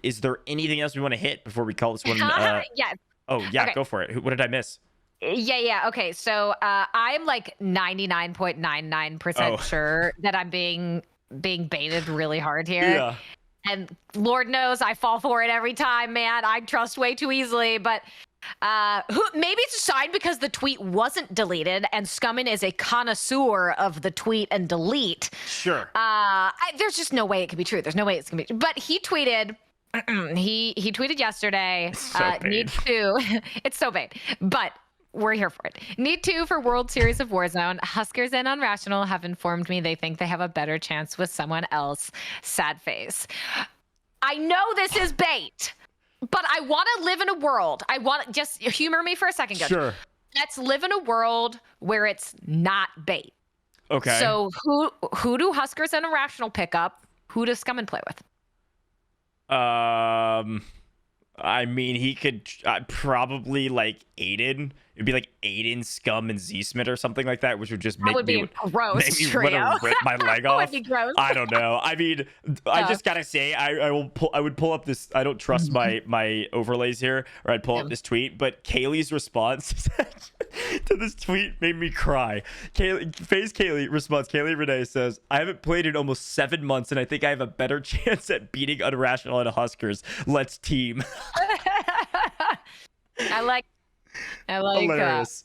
Is there anything else we want to hit before we call this one? Yeah. Oh, yeah, okay. Go for it. What did I miss? Yeah. Okay, so I'm like 99.99% sure that I'm being baited really hard here. Yeah. And Lord knows I fall for it every time, man. I trust way too easily, but maybe it's a sign because the tweet wasn't deleted and Scummin is a connoisseur of the tweet and delete. Sure. There's just no way it could be true. There's no way it's gonna be. But he tweeted. he tweeted yesterday. Need to. It's so bait, but we're here for it. Need to for World Series of Warzone. Huskers and Unrational have informed me they think they have a better chance with someone else. Sad face. I know this is bait. But I want to live in a world. Just humor me for a second, Coach. Sure. Let's live in a world where it's not bait. Okay. So who do Huskers and Irrational pick up? Who does Scum and play with? I mean, he could probably like Aiden. It'd be like Aiden, Scum, and Z-Smith or something like that, which would just make me gross want to rip my leg off. That would be gross. I don't know. I mean, I just gotta say, I would pull up this. I don't trust my overlays here, or I'd pull up this tweet. But Kaylee's response to this tweet made me cry. Kaylee responds. Kaylee Renee says, "I haven't played in almost 7 months, and I think I have a better chance at beating Unrational and Huskers. Let's team." I like hilarious.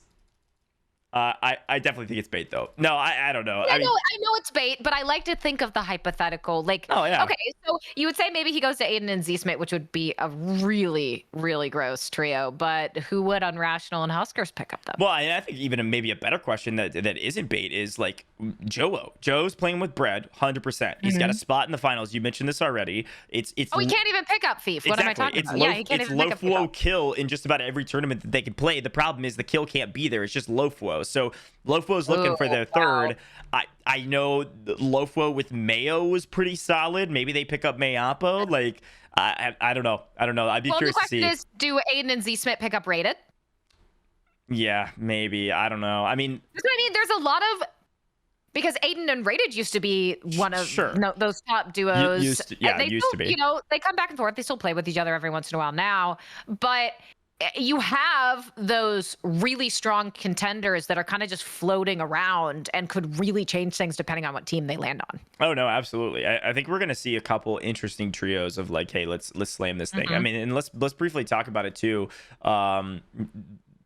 I definitely think it's bait though. No, I don't know. I know it's bait, but I like to think of the hypothetical. Like, okay, so you would say maybe he goes to Aiden and Z-Smith, which would be a really, really gross trio. But who would Unrational and Huskers pick up them? Well, I think even maybe a better question that isn't bait is like Joe. Joe's playing with Bread, 100%. He's got a spot in the finals. You mentioned this already. It's he can't even pick up Thief. What am I talking about? He can't even pick up low flow kill in just about every tournament that they can play. The problem is the kill can't be there. It's just low flow. So Lofwo's looking for their third. I know Lofwo with Mayo was pretty solid. Maybe they pick up Mayapo. Like I don't know. I'd be curious to see. The question is, do Aiden and Z-Smith pick up Rated? Yeah, maybe. I don't know. I mean, there's a lot of, because Aiden and Rated used to be one of those top duos. Used to be. They come back and forth. They still play with each other every once in a while now, but you have those really strong contenders that are kind of just floating around and could really change things depending on what team they land on. Oh no, absolutely. I think we're gonna see a couple interesting trios of like, hey, let's slam this thing. I mean, and let's briefly talk about it too.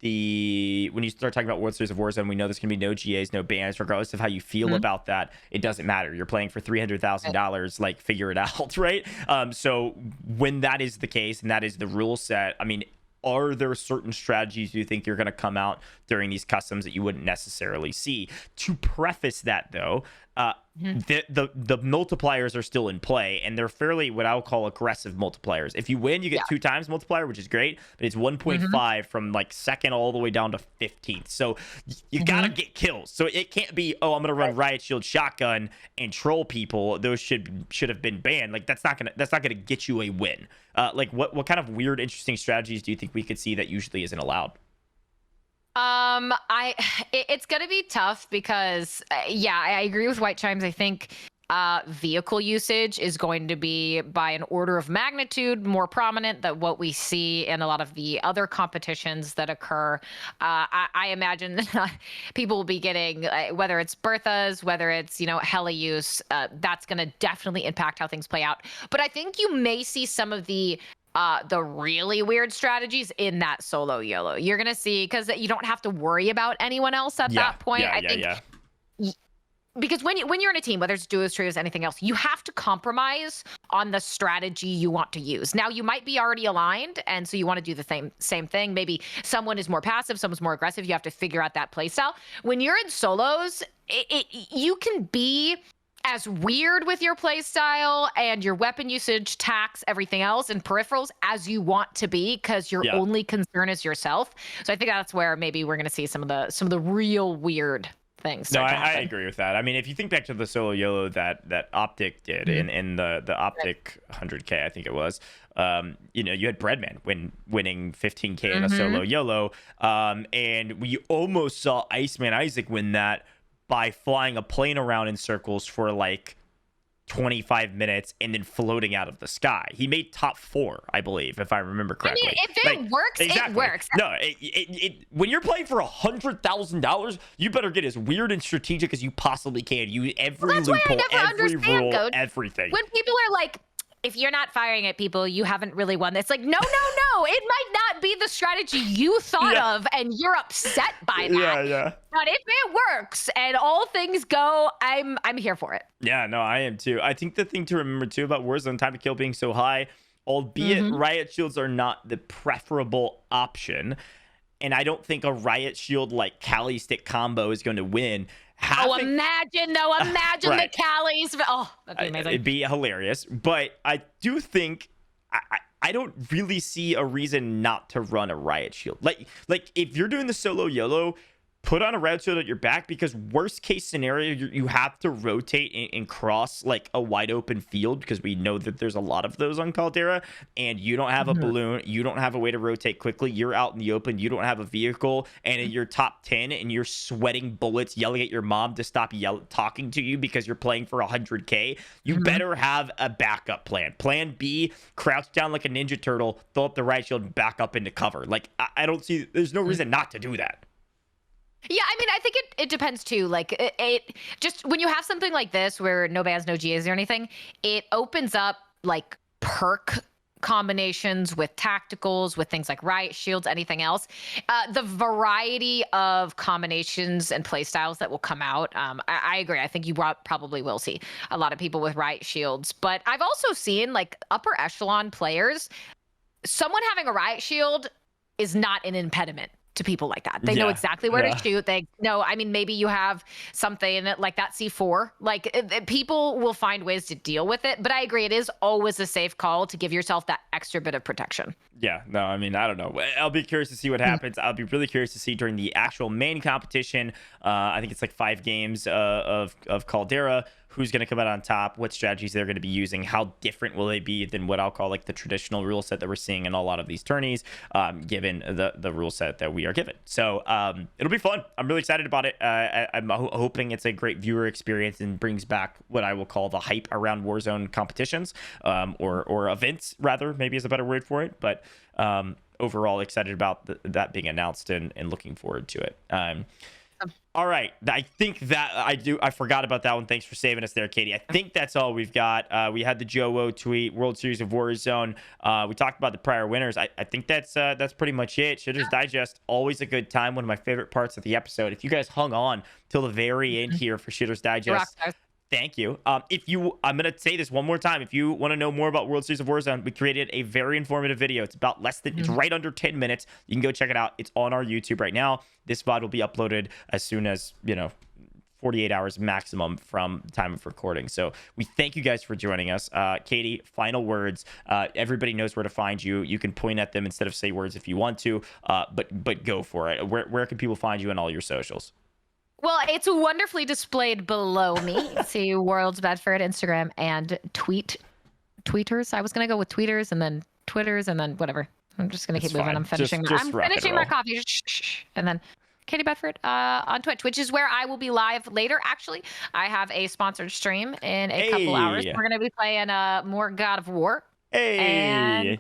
when you start talking about World Series of Warzone, we know there's going to be no GAs, no bans, regardless of how you feel about that. It doesn't matter. You're playing for $300,000, like figure it out, right? So when that is the case and that is the rule set, I mean, are there certain strategies you think you're going to come out during these customs that you wouldn't necessarily see? To preface that, though, the multipliers are still in play, and they're fairly what I would call aggressive multipliers. If you win, you get 2 times multiplier, which is great, but it's 1.5 from like second all the way down to 15th. So you gotta get kills. So it can't be, oh, I'm gonna run riot shield shotgun and troll people. Those should have been banned. Like that's not gonna get you a win. Like what kind of weird, interesting strategies do you think we could see that usually isn't allowed? It's gonna be tough because I agree with White Chimes. I think vehicle usage is going to be by an order of magnitude more prominent than what we see in a lot of the other competitions that occur. I imagine people will be getting, whether it's Berthas, whether it's, heli use, that's going to definitely impact how things play out. But I think you may see some of the really weird strategies in that solo YOLO. You're going to see, because you don't have to worry about anyone else at that point. I think because when you're in a team, whether it's duos, trios, anything else, you have to compromise on the strategy you want to use. Now, you might be already aligned, and so you want to do the same thing. Maybe someone is more passive, someone's more aggressive. You have to figure out that play style. When you're in solos, you can be as weird with your play style and your weapon usage, tax, everything else, and peripherals as you want to be, because your only concern is yourself. So I think that's where maybe we're going to see some of the real weird things. No, I agree with that. I mean, if you think back to the solo YOLO that Optic did in the Optic 100K, I think it was, you had Breadman winning 15K in a solo YOLO, and we almost saw Iceman Isaac win that by flying a plane around in circles for like 25 minutes and then floating out of the sky. He made top 4, I believe, if I remember correctly. I mean, if it works, exactly. It works. No, when you're playing for $100,000, you better get as weird and strategic as you possibly can. Use every loophole, every rule, everything. When people are like, if you're not firing at people, you haven't really won this. Like, no. It might not be the strategy you thought of, and you're upset by that. Yeah. But if it works and all things go, I'm here for it. Yeah, no, I am too. I think the thing to remember too about Warzone time to kill being so high, albeit riot shields are not the preferable option, and I don't think a riot shield like Kali stick combo is going to win. Imagine the Callies. Oh, that'd be amazing. It'd be hilarious. But I do think I don't really see a reason not to run a riot shield. Like if you're doing the solo YOLO, put on a riot shield at your back, because worst case scenario, you have to rotate and cross like a wide open field, because we know that there's a lot of those on Caldera, and you don't have a balloon, you don't have a way to rotate quickly, you're out in the open, you don't have a vehicle, and in your top 10 and you're sweating bullets, yelling at your mom to stop talking to you because you're playing for 100K. You better have a backup plan. Plan B, crouch down like a ninja turtle, throw up the riot shield and back up into cover. Like I don't see, there's no reason not to do that. Yeah, I mean, I think it depends too. Like it just, when you have something like this where no bans, no GAs or anything, it opens up like perk combinations with tacticals, with things like riot shields, anything else. The variety of combinations and play styles that will come out. I agree. I think you probably will see a lot of people with riot shields, but I've also seen like upper echelon players, someone having a riot shield is not an impediment to people like that. They know exactly where to shoot. They know, I mean, maybe you have something like that C4, like people will find ways to deal with it. But I agree, it is always a safe call to give yourself that extra bit of protection. Yeah, no, I mean, I don't know. I'll be curious to see what happens. I'll be really curious to see during the actual main competition. I think it's like 5 games of Caldera. Who's going to come out on top, what strategies they're going to be using, how different will they be than what I'll call like the traditional rule set that we're seeing in a lot of these tourneys, given the rule set that we are given. So it'll be fun. I'm really excited about it. I'm hoping it's a great viewer experience and brings back what I will call the hype around Warzone competitions, or events, rather, maybe is a better word for it. But overall, excited about that being announced and looking forward to it. Awesome. All right. I think that I forgot about that one. Thanks for saving us there, Katie. I think that's all we've got. We had the Joe tweet, World Series of Warzone. We talked about the prior winners. I think that's pretty much it. Shitters Digest, always a good time. One of my favorite parts of the episode. If you guys hung on till the very end here for Shitters Digest, thank you. I'm gonna say this one more time. If you want to know more about World Series of Warzone, we created a very informative video. It's about it's right under 10 minutes. You can go check it out. It's on our YouTube right now. This VOD will be uploaded as soon as 48 hours maximum from the time of recording. So we thank you guys for joining us. Katie, final words. Everybody knows where to find you. You can point at them instead of say words if you want to. But go for it. Where can people find you on all your socials? Well, it's wonderfully displayed below me. See Worlds Bedford, Instagram, and tweeters. I was gonna go with tweeters and then Twitters and then whatever. I'm just gonna keep moving. I'm finishing. I'm finishing my coffee. And then Katie Bedford on Twitch, which is where I will be live later. Actually, I have a sponsored stream in a couple hours. We're gonna be playing more God of War and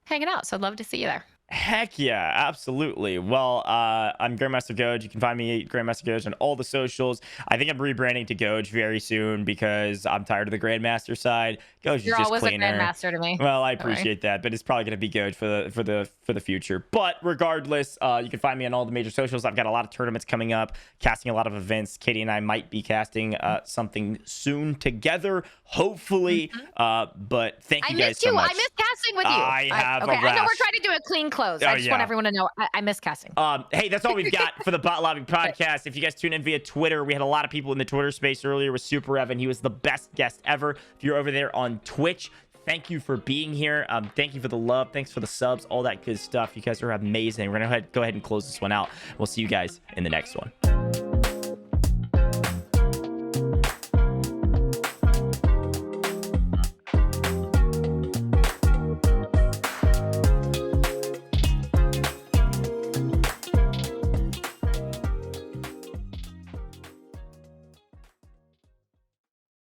hanging out. So I'd love to see you there. Heck yeah, absolutely. Well, I'm Grandmaster GOJJ. You can find me at Grandmaster GOJJ on all the socials. I think I'm rebranding to GOJJ very soon because I'm tired of the Grandmaster side. GOJJ is just always cleaner. a Grandmaster to me. Well, I appreciate that, but it's probably going to be GOJJ for the future. But regardless, you can find me on all the major socials. I've got a lot of tournaments coming up, casting a lot of events. Katie and I might be casting something soon together, hopefully. But thank you guys so much. I miss casting with you. I have a rash. I know we're trying to do a clean close. I just want everyone to know I miss casting. Hey, that's all we've got for the Bot Lobby podcast. If you guys tune in via Twitter, we had a lot of people in the Twitter space earlier with SuperEvan. He was the best guest ever. If you're over there on Twitch, thank you for being here. Thank you for the love. Thanks for the subs, all that good stuff. You guys are amazing. We're going to go ahead and close this one out. We'll see you guys in the next one.